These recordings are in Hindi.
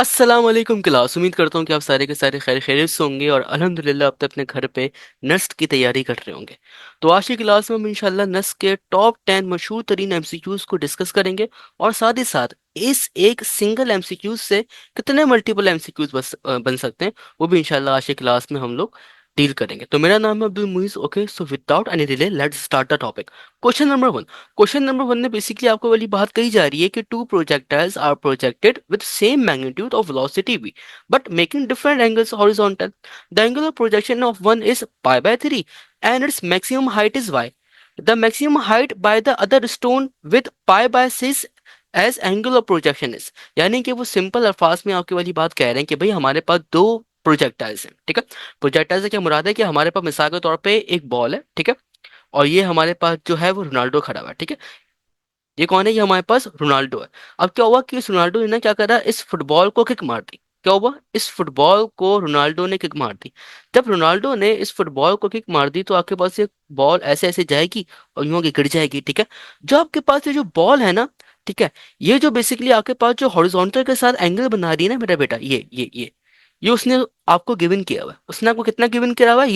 अस्सलाम वालेकुम क्लास। उम्मीद करता हूँ कि आप सारे के सारे खैर खैरियत से होंगे और अल्हम्दुलिल्लाह अब तक अपने घर पे नेस्ट की तैयारी कर रहे होंगे। तो आज की क्लास में हम इंशाल्लाह नेस्ट के टॉप 10 मशहूर तरीन एमसीक्यूज को डिस्कस करेंगे और साथ ही साथ इस एक सिंगल एमसीक्यूज से कितने मल्टीपल एमसीक्यूज बन सकते हैं वो भी इंशाल्लाह आज की क्लास में हम लोग डील करेंगे। तो मेरा नाम है Abdul Muiz. Okay, so without any delay let's start the topic. Question number 1। Question number 1 में बेसिकली आपको वाली बात कही जा रही है कि two projectiles are projected with same magnitude of velocity v but making different angles horizontal. The angle of projection of one is pi by 3 and its maximum height is y। The maximum height by the other stone with pi by 6 as angle of projection is. यानी कि वो सिंपल अल्फाज में आपकी वाली बात कह रहे हैं कि भाई हमारे पास दो प्रोजेक्टाइल्स हैं, ठीक है। प्रोजेक्टाइल से क्या मुराद है कि हमारे पास मिसाल के तौर पे एक बॉल है, ठीक है, और ये हमारे पास जो है वो रोनाल्डो खड़ा हुआ है, ठीक है। ये कौन है? ये हमारे पास रोनाल्डो है। अब क्या हुआ कि इस रोनाल्डो ने ना क्या करा, इस फुटबॉल को किक मार दी। क्या हुआ? इस फुटबॉल को रोनाल्डो ने किक मार दी। जब रोनाल्डो ने इस फुटबॉल को किक मार दी तो आपके पास ये बॉल ऐसे ऐसे जाएगी और यूं आगे गिर जाएगी, ठीक है। जो आपके पास ये जो बॉल है ना, ठीक है, ये जो बेसिकली आपके पास जो हॉरिजॉन्टल के साथ एंगल बना रही है ना मेरा बेटा, ये उसने आपको गिवन किया हुआ है। उसने आपको कितना गिवन किया हुआ है?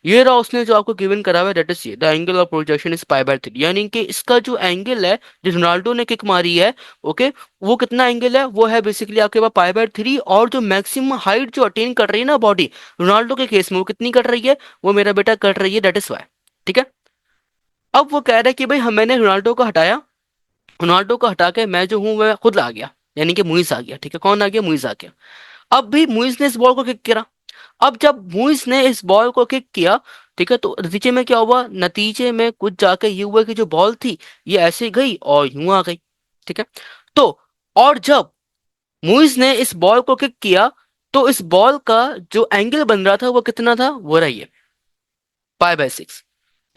ये रहा उसने जो आपको गिवन करा हुआ है, दैट इज ये the angle of projection is pi by 3। यानी कि इसका जो एंगल है, जो रोनाल्डो ने किक मारी है, ओके, वो कितना एंगल है? वो है बेसिकली आपके पास पाई बाय 3। और जो मैक्सिमम हाइट जो अटेन कर रही है ना बॉडी रोनाल्डो के केस में, वो कितनी कर रही है? वो मेरा बेटा कर रही है, दैट इज वाई, ठीक है। अब वो कह रहा है कि भाई हम मैंने रोनाल्डो को हटाया, रोनाल्डो को हटा के मैं जो हूँ मैं खुद आ गया, यानी कि मुइज आ गया, ठीक है। कौन आ गया? मुइज आ गया। अब भी मुइज ने इस बॉल को किक करा। अब जब मुइज ने इस बॉल को किक किया, ठीक है, तो नतीजे में क्या हुआ? नतीजे में कुछ जाके ये हुआ कि जो बॉल थी ये ऐसे गई और यूं आ गई, ठीक है। तो और जब मुइज ने इस बॉल को किक किया तो इस बॉल का जो एंगल बन रहा था वो कितना था? वो रही है पाई बाय 6।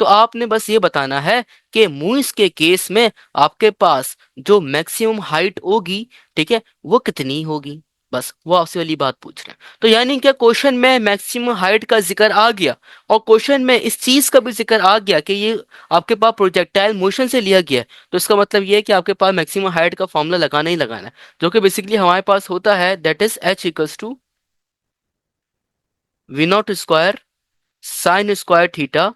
तो आपने बस ये बताना है कि मुइज के केस में आपके पास जो मैक्सिमम हाइट होगी, ठीक है, वो कितनी होगी। बस वो आपसे वाली बात पूछ रहे हैं। तो यानी क्या क्वेश्चन में मैक्सिमम हाइट का जिक्र आ गया और क्वेश्चन में इस चीज का भी जिक्र आ गया कि ये आपके पास प्रोजेक्टाइल मोशन से लिया गया है। तो इसका मतलब ये है कि आपके पास मैक्सिमम हाइट का फॉर्मूला लगाना ही लगाना है, जो कि बेसिकली हमारे पास होता है, that is H equals to V not square sine square theta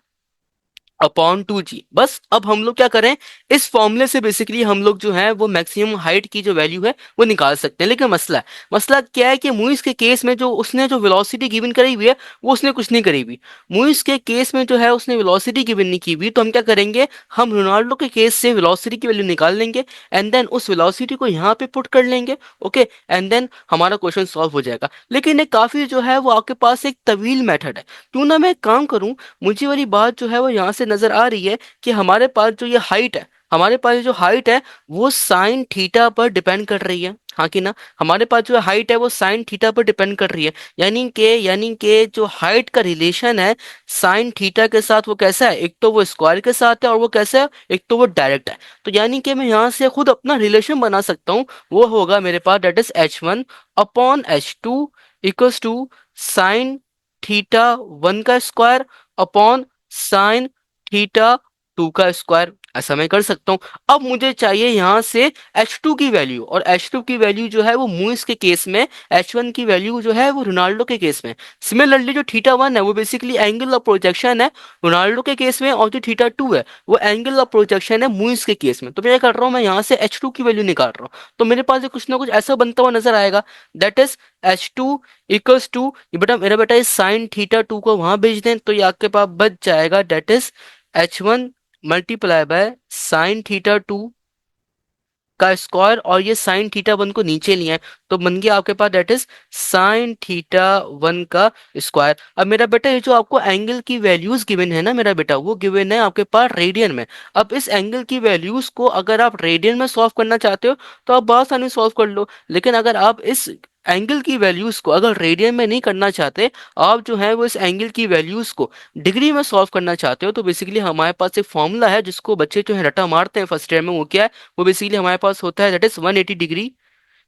upon 2g। बस अब हम लोग क्या करें, इस फॉर्मूले से बेसिकली हम लोग जो है वो मैक्सिमम हाइट की जो वैल्यू है वो निकाल सकते हैं। लेकिन मसला क्या है कि मुइज के केस में जो उसने जो वेलोसिटी गिवन करी हुई है वो उसने कुछ नहीं करी हुई। मुइज के केस में जो है उसने वेलोसिटी गिवन नहीं की हुई। तो हम क्या करेंगे, हम रोनाल्डो के केस से वेलोसिटी की वैल्यू निकाल लेंगे एंड देन उस वेलोसिटी को यहाँ पे पुट कर लेंगे, ओके, एंड देन हमारा क्वेश्चन सॉल्व हो जाएगा। लेकिन ये काफी जो है वो आपके पास एक तवील मेथड है। क्यों ना मैं एक काम करूं, मुझे वाली बात जो है वो यहाँ से नजर आ रही है कि हमारे पास जो ये हाइट है, हमारे पास जो हाइट है वो साइन थीटा पर डिपेंड कर रही है, हाँ कि ना। हमारे पास जो हाइट है वो साइन थीटा पर डिपेंड कर रही है। यानी कि जो हाइट का रिलेशन है साइन थीटा के साथ वो कैसा है? एक तो वो स्क्वायर के साथ है और वो कैसा है? एक तो वो डायरेक्ट है। तो यानी कि मैं यहाँ से खुद अपना रिलेशन बना सकता हूँ। वो होगा मेरे पास that is h1 upon h2 equals to sine theta 1 का स्क्वायर अपॉन साइन थीटा 2 का स्क्वायर। ऐसा मैं कर सकता हूं। अब मुझे चाहिए यहां से h2 की वैल्यू, और h2 की वैल्यू जो है वो मुइस के केस में, h1 की वैल्यू जो है वो रोनाल्डो के केस में। सिमिलरली जो थीटा 1 है वो बेसिकली एंगल ऑफ प्रोजेक्शन है रोनाल्डो के केस में, और जो थीटा 2 है वो एंगल ऑफ प्रोजेक्शन है मुइस के केस में। तो मैं क्या कर रहा हूँ, मैं यहाँ से h2 की वैल्यू निकाल रहा हूँ। तो मेरे पास ये कुछ ना कुछ ऐसा बनता हुआ नजर आएगा, that is h2 equals to, ये बेटा मेरा बेटा इस साइन थीटा 2 को वहां भेज दें तो ये आपके पास बच जाएगा, that is h1 multiply by sine theta 2 का स्क्वायर, और ये साइन थीटा 1 को नीचे लिया है तो बन गया आपके पास डेट इज साइन थीटा 1 का स्क्वायर। अब मेरा बेटा ये जो आपको एंगल की वैल्यूज गिवन है ना मेरा बेटा, वो गिवन है आपके पास रेडियन में। अब इस एंगल की वैल्यूज को अगर आप रेडियन में सॉल्व करना चाहते हो तो आप बहुत आसानी सॉल्व कर लो। लेकिन अगर आप इस एंगल की वैल्यूज को अगर रेडियन में नहीं करना चाहते, आप जो है वो इस एंगल की वैल्यूज को डिग्री में सॉल्व करना चाहते हो, तो बेसिकली हमारे पास एक फॉर्मूला है जिसको बच्चे जो है रटा मारते हैं फर्स्ट ईयर में। वो क्या है? वो बेसिकली हमारे पास होता है that is 180 degree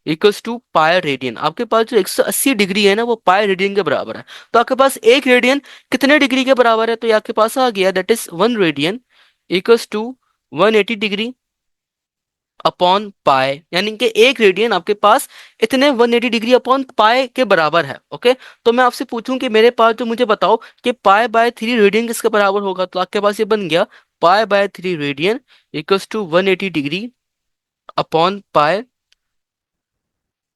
equals to pi radian. आपके पास जो 180 डिग्री है ना वो पाई रेडियन के बराबर है। तो आपके पास एक रेडियन कितने डिग्री के बराबर है? तो ये आपके पास आ गया that is 1 radian equals to 180 degree upon pi, यानी कि एक रेडियन आपके पास इतने 180 डिग्री अपॉन पाए के बराबर है। ओके, तो मैं आपसे पूछूं कि मेरे पास जो, मुझे बताओ कि पाए बाय 3 रेडियन किसके बराबर होगा, तो आपके पास ये बन गया pi by 3 radian equals to 180 degree upon pi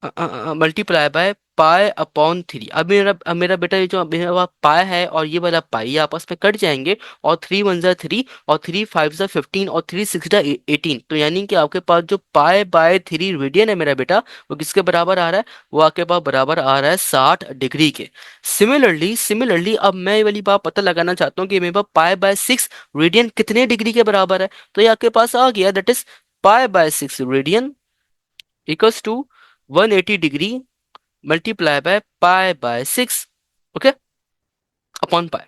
multiply by pi upon 3। अब मेरा बेटा ये जो मेरा पाई है और ये वाला पाई ये आपस में कट जाएंगे, और 3 वन जा 3 और 3 5 जा 15 और 3 6 जा 18। तो यानी कि आपके पास जो पाई बाय 3 रेडियन है मेरा बेटा, वो किसके बराबर आ रहा है, वो आपके पास बराबर आ रहा है 60 डिग्री के। सिमिलरली अब मैं ये वाली बात पता लगाना चाहता हूँ कि मेरे पास पाई बाय 6 रेडियन कितने डिग्री के बराबर है। तो ये आपके पास आ गया, that is pi by 6 radian equals to 180 degree multiply by pi by 6। Okay, upon pi.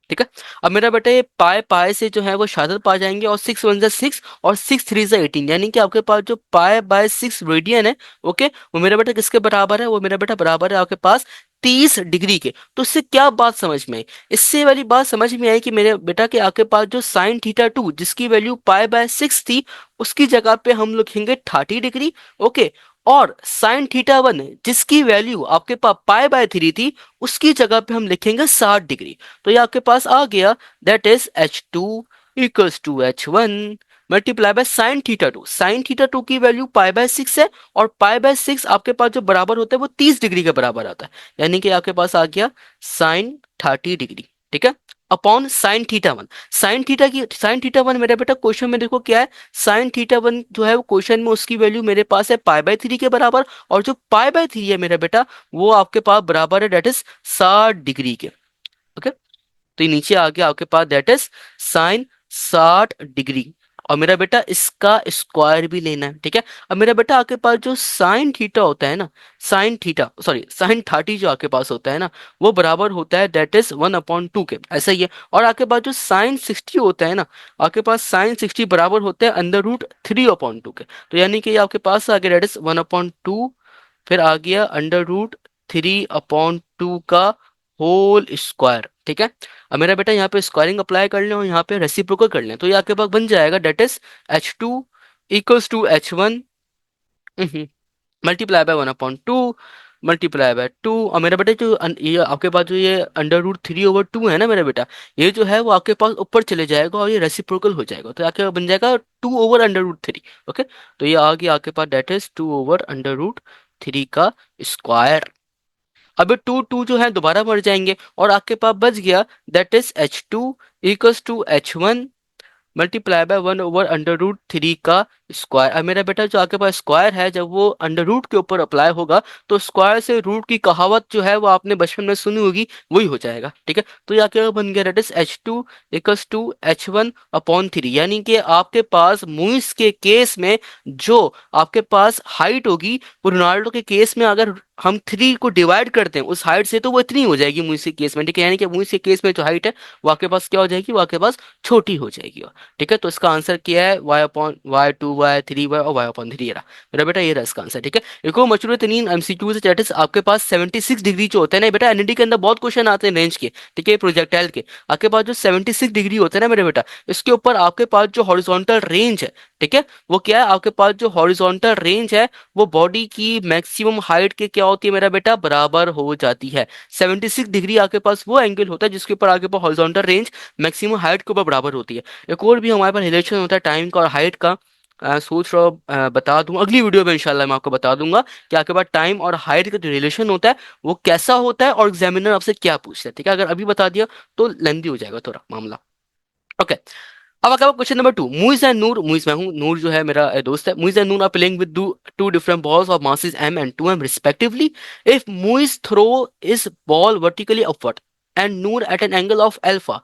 ठीक है, अब मेरा बेटा ये पाई पाई से जो है वो शादत पा जाएंगे, और 6 वन जा 6 और 6 थ्री जा 18, यानी कि आपके पास जो पाई बाय 6 रेडियन है, ओके, वो मेरा बेटा किसके बराबर है, वो मेरा बेटा बराबर है आपके पास 30 डिग्री के। तो इससे क्या बात समझ में आई, इससे वाली बात समझ में आई कि मेरे बेटा के आपके पास जो साइन थीटा टू जिसकी वैल्यू पाई बाय 6 थी, उसकी जगह पे हम लिखेंगे 30 डिग्री। ओके, और साइन थीटा वन जिसकी वैल्यू आपके पास पाई बाय 3 थी, उसकी जगह पे हम लिखेंगे 60 डिग्री। तो ये आपके पास आ गया, that is H2 equals to H1 multiply by sine theta two. Sine theta two की वैल्यू पाई बाय 6 है, और पाई बाय 6 आपके पास जो बराबर होता है वो 30 डिग्री के बराबर आता है, यानी कि आपके पास आ गया साइन 30 डिग्री। ठीक है, upon sine theta one. Sine theta one मेरा बेटा क्वेश्चन में देखो क्या है, साइन थीटा वन जो है वो क्वेश्चन में उसकी वैल्यू मेरे पास है पाई बाय 3 के बराबर, और जो पाई बाय 3 है मेरा बेटा वो आपके पास बराबर है डेट इज 60 डिग्री के। ओके, तो ये नीचे आ गया आपके पास दैट इज साइन 60 डिग्री, और मेरा बेटा इसका स्क्वायर भी लेना है। ठीक है, अब मेरा बेटा आपके पास जो साइन थीटा होता है ना, साइन थीटा सॉरी साइन 30 जो आपके पास होता है ना, वो बराबर होता है दैट इज 1/2 के, ऐसा ही है। और आपके पास जो साइन 60 होता है ना, आपके पास साइन 60 बराबर होता है √3/2 के। तो यानी कि ये आपके पास आ गया दैट इज 1/2, फिर आ गया √3/2 का होल स्क्वायर। ठीक है, अब मेरा बेटा यहाँ पे स्क्वायरिंग अप्लाई कर लें और यहाँ पे रेसिप्रोकल कर लें, तो ये आपके पास बन जाएगा that is H2 equals to H1 multiply by 1/2 multiply by 2। और मेरा बेटा जो ये आपके पास जो ये √3/2 है ना मेरा बेटा, ये जो है वो आपके पास ऊपर चले जाएगा और ये रेसिप्रोकल हो जाएगा, तो आपके पास बन जाएगा 2/√3। ओके, तो ये आ गया आपके पास डेट इज 2/√3 का स्क्वायर। अब ये टू टू जो है दोबारा मर जाएंगे, और आपके पास बच गया that is H2 equals to H1 multiply by 1/√3 का स्क्वायर। अब मेरा बेटा जो आपके पास स्क्वायर है, जब वो अंडर रूट के ऊपर अप्लाई होगा तो स्क्वायर से रूट की कहावत जो है वो आपने बचपन में सुनी होगी, वही हो जाएगा। ठीक है, तो ये क्या बन गया that is H2 equals to H1/3, यानी कि आपके पास मूइस के केस में जो आपके पास हाइट होगी, वो रोनाल्डो के केस में अगर हम 3 को डिवाइड करते हैं उस हाइट से, तो वो इतनी हो जाएगी मूइस के केस में। ठीक है, यानी कि मूइस के केस में जो हाइट है वो आपके पास क्या हो जाएगी, वो आपके पास छोटी हो जाएगी। ठीक है, तो इसका आंसर क्या है, y/2 y/3 और y/3 रहा मेरा बेटा, ये रहा इसका आंसर। ठीक है, एक और मशहूर तरीन एमसीक्यू से चैट आपके पास 76 डिग्री जो होता है ना बेटा, एनईडी के अंदर बहुत क्वेश्चन आते हैं रेंज के। ठीक है, प्रोजेक्टाइल के आपके पास जो 76 डिग्री होता है ना मेरे बेटा, इसके ऊपर आपके पास जो हॉरिजॉन्टल रेंज है, ठीक है, वो क्या है, आपके पास जो हॉरिजॉन्टल रेंज है वो बॉडी की मैक्सिमम हाइट के क्या होती है मेरा बेटा, बराबर हो जाती है। 76 डिग्री आपके पास वो एंगल होता है जिसके ऊपर आपके पास हॉरिजॉन्टल रेंज मैक्सिमम हाइट के ऊपर बराबर होती है। एक और भी हमारे पास रिलेशन होता है टाइम का और हाइट का, सोच रहा हूँ बता दूं अगली वीडियो में, इंशाल्लाह मैं आपको बता दूंगा कि आपके पास टाइम और हाइट का जो रिलेशन होता है वो कैसा होता है, और एग्जामिनर आपसे क्या पूछता है। ठीक है, अगर अभी बता दिया तो लेंदी हो जाएगा थोड़ा मामला। ओके, अब अगर question number 2, Muiz and Noor, Muiz मैं हूँ, नूर जो है मेरा दोस्त है, Muiz and Noor are playing with two different balls of masses m and 2m respectively. If Muiz throw his ball vertically upward and Noor at an angle of alpha,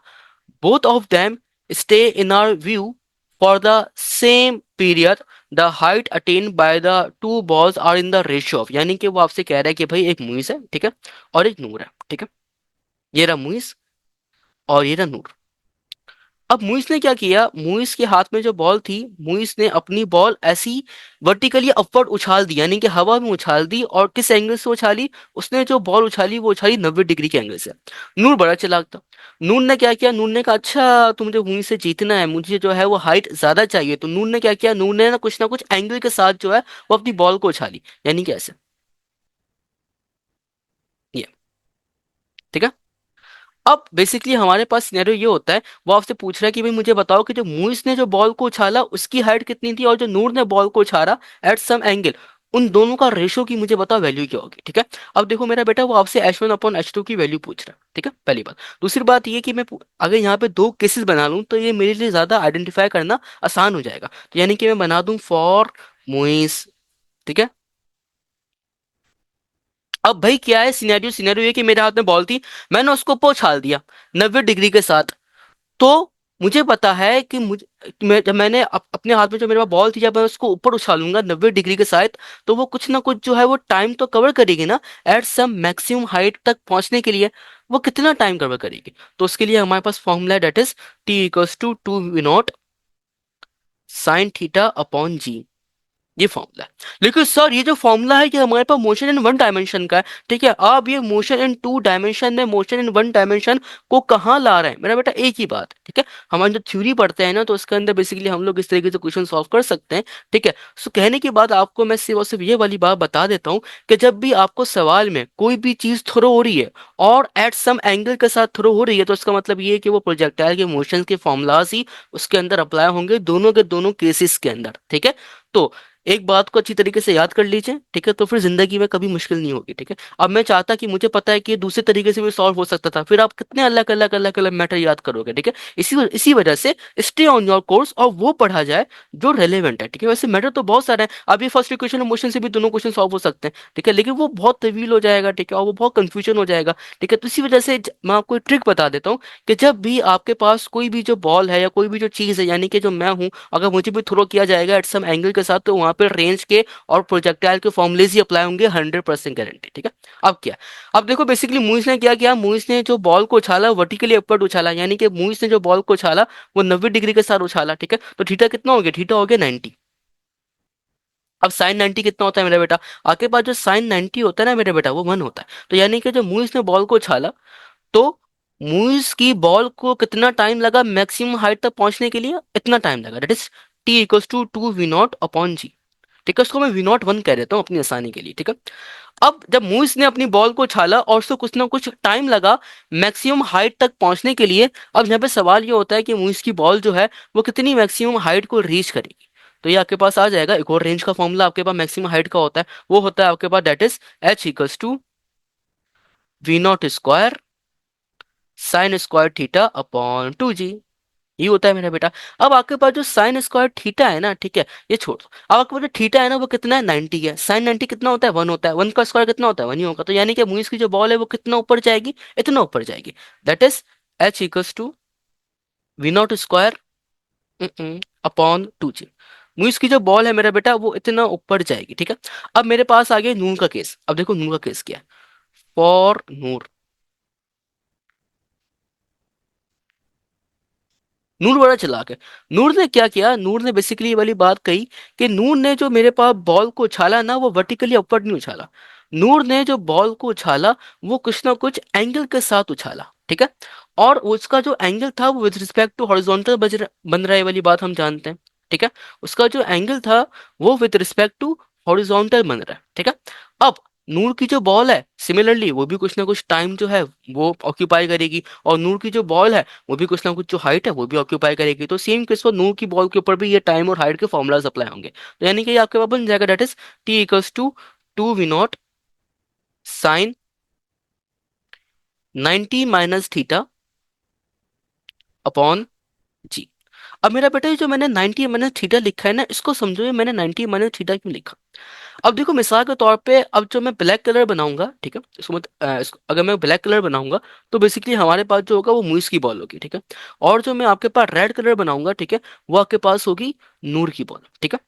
both of them stay in our view for the same period. The height attained by the two balls are in the ratio of, यानी कि वो आपसे कह रहा है कि भाई एक मुइज है, ठीक है, और एक नूर है। ठीक है, ये रहा मुइज और ये रहा नूर। अब मुइस ने क्या किया, मुइस के हाथ में जो बॉल थी, मुइस ने अपनी बॉल ऐसी वर्टिकली अपवर्ड उछाल दी, यानी कि हवा में उछाल दी। और किस एंगल से उछाली, उसने जो बॉल उछाली वो उछाली 90 डिग्री के एंगल से। नूर बड़ा चालाक था। नूर ने क्या किया, नूर ने कहा अच्छा तो मुझे मुइस से जीतना है, मुझे जो है वो हाइट ज्यादा चाहिए। तो नूर ने क्या किया, नूर ने ना कुछ एंगल के साथ जो है वो अपनी बॉल को उछाली, यानी कि ऐसे। ये ठीक है। अब बेसिकली हमारे पास सिनेरियो ये होता है, वो आपसे पूछ रहा है कि भाई मुझे बताओ कि जो मुइस ने जो बॉल को उछाला उसकी हाइट कितनी थी, और जो नूर ने बॉल को उछाला एट सम एंगल, उन दोनों का रेशो की मुझे बताओ वैल्यू क्या होगी। ठीक है। अब देखो मेरा बेटा, वो आपसे H1/H2 की वैल्यू पूछ रहा है। ठीक है, पहली बात। दूसरी बात ये कि अगर यहाँ पे दो केसेस बना लूं तो ये मेरे लिए ज्यादा आइडेंटिफाई करना आसान हो जाएगा। तो यानी कि मैं बना दूं फॉर मुइस। ठीक है। अब भाई क्या है सिनेरियो, सिनेरियो ये कि मेरे हाथ में बॉल थी, मैंने उसको ऊपर उछाल दिया 90 डिग्री के साथ। तो मुझे पता है कि जब मैंने अपने हाथ में जो मेरे पास बॉल थी, जब मैं उसको ऊपर उछालूंगा 90 डिग्री के साथ, तो वो कुछ ना कुछ जो है वो टाइम तो कवर करेगी ना, एट सम मैक्सिमम हाइट तक पहुंचने के लिए। वो कितना टाइम कवर करेगी, तो उसके लिए हमारे पास फॉर्मूला है, that is T = 2 V0 sine theta upon G. ये फॉर्मूला है। लेकिन सर ये जो फॉर्मूला है ये हमारे पास मोशन इन वन डायमेंशन का है। ठीक है, आप ये मोशन इन टू डायमेंशन में मोशन इन वन डायमेंशन को कहाँ ला रहे हैं मेरा बेटा, एक ही बात है। ठीक है, हमारे जो थ्योरी पढ़ते हैं ना, तो उसके अंदर बेसिकली हम लोग इस तरीके से क्वेश्चन सॉल्व कर सकते हैं। ठीक है। सो कहने की बात आपको मैं सिर्फ और सिर्फ ये वाली बात बता देता हूँ कि जब भी आपको सवाल में कोई भी चीज थ्रो हो रही है और एट सम एंगल के साथ थ्रो हो रही है, तो इसका मतलब ये है कि वो प्रोजेक्टाइल के मोशन के फॉर्मूलाज ही उसके अंदर अप्लाई होंगे, दोनों के दोनों केसेस के अंदर। ठीक है। तो एक बात को अच्छी तरीके से याद कर लीजिए। ठीक है, तो फिर जिंदगी में कभी मुश्किल नहीं होगी। ठीक है। अब मैं चाहता कि मुझे पता है कि ये दूसरे तरीके से भी सॉल्व हो सकता था, फिर आप कितने अलग अलग अलग अलग मैटर याद करोगे। ठीक है। इसी वजह से स्टे ऑन योर कोर्स और वो पढ़ा जाए जो रेलेवेंट है। ठीक है, वैसे मैटर तो बहुत सारे हैं, अभी फर्स्ट इक्वेशन और मोशन से भी दोनों क्वेश्चन सॉल्व हो सकते हैं। ठीक है, लेकिन वो बहुत तवील हो जाएगा। ठीक है, और वो बहुत कंफ्यूजन हो जाएगा। ठीक है, तो इसी वजह से मैं आपको एक ट्रिक बता देता हूँ कि जब भी आपके पास कोई भी जो बॉल है या कोई भी जो चीज है, यानी कि जो मैं हूं, अगर मुझे भी थ्रो किया जाएगा एट सम एंगल के साथ, तो वहां पर रेंज के और प्रोजेक्टाइल के फॉर्मुलेज ही अप्लाई होंगे, 100% गारंटी। ठीक है। अब क्या, अब देखो बेसिकली मुइज ने क्या किया, मुइज ने जो बॉल को उछाला वर्टिकली अपवर्ड उछाला, यानी कि मुइज ने जो बॉल को उछाला वो 90 डिग्री के साथ उछाला। ठीक है, तो थीटा कितना हो गया, थीटा हो गया 90। अब साइन 90 कितना होता है मेरा बेटा, आपके पास जो साइन 90 होता है ना मेरा बेटा, वो 1 होता है। तो यानी कि जो मुइज ने बॉल को उछाला, तो मुइज की बॉल को कितना टाइम लगा मैक्सिमम हाइट तक पहुंचने के लिए, इतना टाइम लगा, that is T = 2 V0 upon G. ठीक है, उसको मैं V01 कह देता हूँ अपनी आसानी के लिए। ठीक है। अब जब मुइज ने अपनी बॉल को छाला और उसको कुछ ना कुछ टाइम लगा मैक्सिमम हाइट तक पहुंचने के लिए, अब यहाँ पे सवाल ये होता है कि मुइज की बॉल जो है वो कितनी मैक्सिमम हाइट को रीच करेगी। तो ये आपके पास आ जाएगा, एक और रेंज का फॉर्मूला आपके पास मैक्सिमम हाइट का होता है, वो होता है आपके पास, that is H = V0 square sine square theta upon 2G। ये होता है मेरा बेटा। अब आपके पास जो साइन स्क्वायर थीटा है ना, ठीक है, ये छोड़ दो। अब आपके पास जो थीटा है ना वो कितना है, 90 है। साइन 90 कितना होता है, 1 होता है। 1 का स्क्वायर कितना होता है, 1 ही होगा। तो यानी कि मुइज की जो बॉल है वो कितना ऊपर जाएगी, इतना ऊपर जाएगी, that is H = V0 square upon 2G। Muiz की जो बॉल है मेरा बेटा वो इतना ऊपर जाएगी। ठीक है। अब मेरे पास आ गया नूर का केस। अब देखो नूर का केस क्या है, फॉर नूर। नूर बड़ा चालाक है। नूर ने क्या किया, नूर ने बेसिकली ये वाली बात कही कि नूर ने जो मेरे पास बॉल को उछाला ना, वो वर्टिकली अपवर्ड नहीं उछाला। नूर ने जो बॉल को उछाला वो कुछ ना कुछ एंगल के साथ उछाला। ठीक है। और उसका जो एंगल था वो विद रिस्पेक्ट टू हॉरिजॉन्टल बन रहा है, ये वाली बात हम जानते हैं। ठीक है, उसका जो एंगल था वो विद रिस्पेक्ट टू हॉरिजॉन्टल बन रहा है। ठीक है। अब नूर की जो बॉल है सिमिलरली वो भी कुछ ना कुछ टाइम जो है वो ऑक्यूपाई करेगी, और नूर की जो बॉल है वो भी कुछ ना कुछ जो हाइट है वो भी ऑक्यूपाई करेगी। तो सेम केस पर नूर की बॉल के ऊपर भी ये टाइम और हाइट के फॉर्मुलाज अप्लाई होंगे। तो यानी कि ये आपके पास बन जाएगा, that is T = 2 V0 sine 90 - theta upon G. अब मेरा बेटा ये जो मैंने 90 - थीटा लिखा है ना, इसको समझो, ये मैंने 90 - थीटा क्यों लिखा। अब देखो मिसाल के तौर पे, अब जो मैं ब्लैक कलर बनाऊंगा, ठीक है, अगर मैं ब्लैक कलर बनाऊंगा तो बेसिकली हमारे पास जो होगा वो मुइस की बॉल होगी। ठीक है। और जो मैं आपके पास रेड कलर बनाऊंगा, ठीक है, वो आपके पास होगी नूर की बॉल। ठीक है।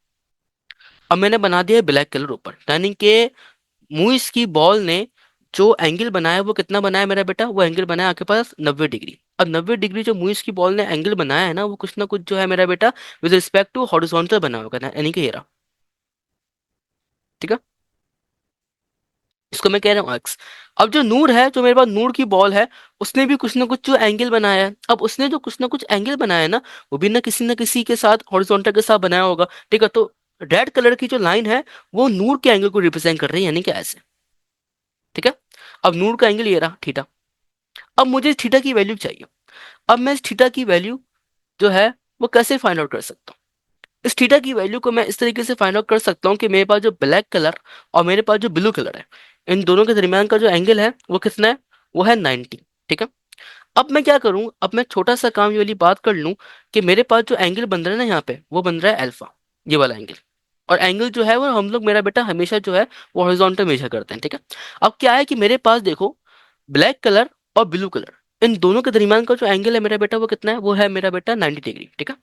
अब मैंने बना दिया है ब्लैक कलर ऊपर, यानी कि मुइस की बॉल ने जो एंगल बनाया वो कितना बनाया मेरा बेटा, वो एंगल बनाया आपके पास 90 डिग्री। अब 90 डिग्री जो मुइस की बॉल ने एंगल बनाया है ना, वो कुछ ना कुछ जो है मेरा बेटा विद रिस्पेक्ट टू हॉरिजॉन्टल बना होगा ना, यानी कि ये रहा। ठीक है, इसको मैं कह रहा हूँ एक्स। अब जो नूर है, जो मेरे पास नूर की बॉल है, उसने भी कुछ ना कुछ जो एंगल बनाया है। अब उसने जो कुछ ना कुछ एंगल बनाया है ना, वो भी ना किसी के साथ हॉरिजॉन्टल के साथ बनाया होगा। ठीक है, तो रेड कलर की जो लाइन है वो नूर के एंगल को रिप्रेजेंट कर रही है, यानी कि ऐसे। ठीक है, अब नूर का एंगल ये रहा थीटा। अब मुझे थीटा की वैल्यू चाहिए। अब मैं इस थीटा की वैल्यू जो है वो कैसे फाइंड आउट कर सकता हूँ? इस थीटा की वैल्यू को मैं इस तरीके से फाइंड आउट कर सकता हूँ कि मेरे पास जो ब्लैक कलर और मेरे पास जो ब्लू कलर है, इन दोनों के दरमियान का जो एंगल है वो कितना है, वो है 90। ठीक है, अब मैं क्या करूं, अब मैं छोटा सा काम ये वाली बात कर लूं कि मेरे पास जो एंगल बन रहा है ना यहाँ पे, वो बन रहा है अल्फा, ये वाला एंगल। और एंगल जो है वो हम लोग मेरा बेटा हमेशा जो है वो हॉरिजॉन्टल मेजर करते हैं। ठीक है, अब क्या है कि मेरे पास देखो, ब्लैक कलर और ब्लू कलर, इन दोनों के दरमियान का जो एंगल है मेरा बेटा वो कितना है, वो है मेरा बेटा 90 डिग्री। ठीक है,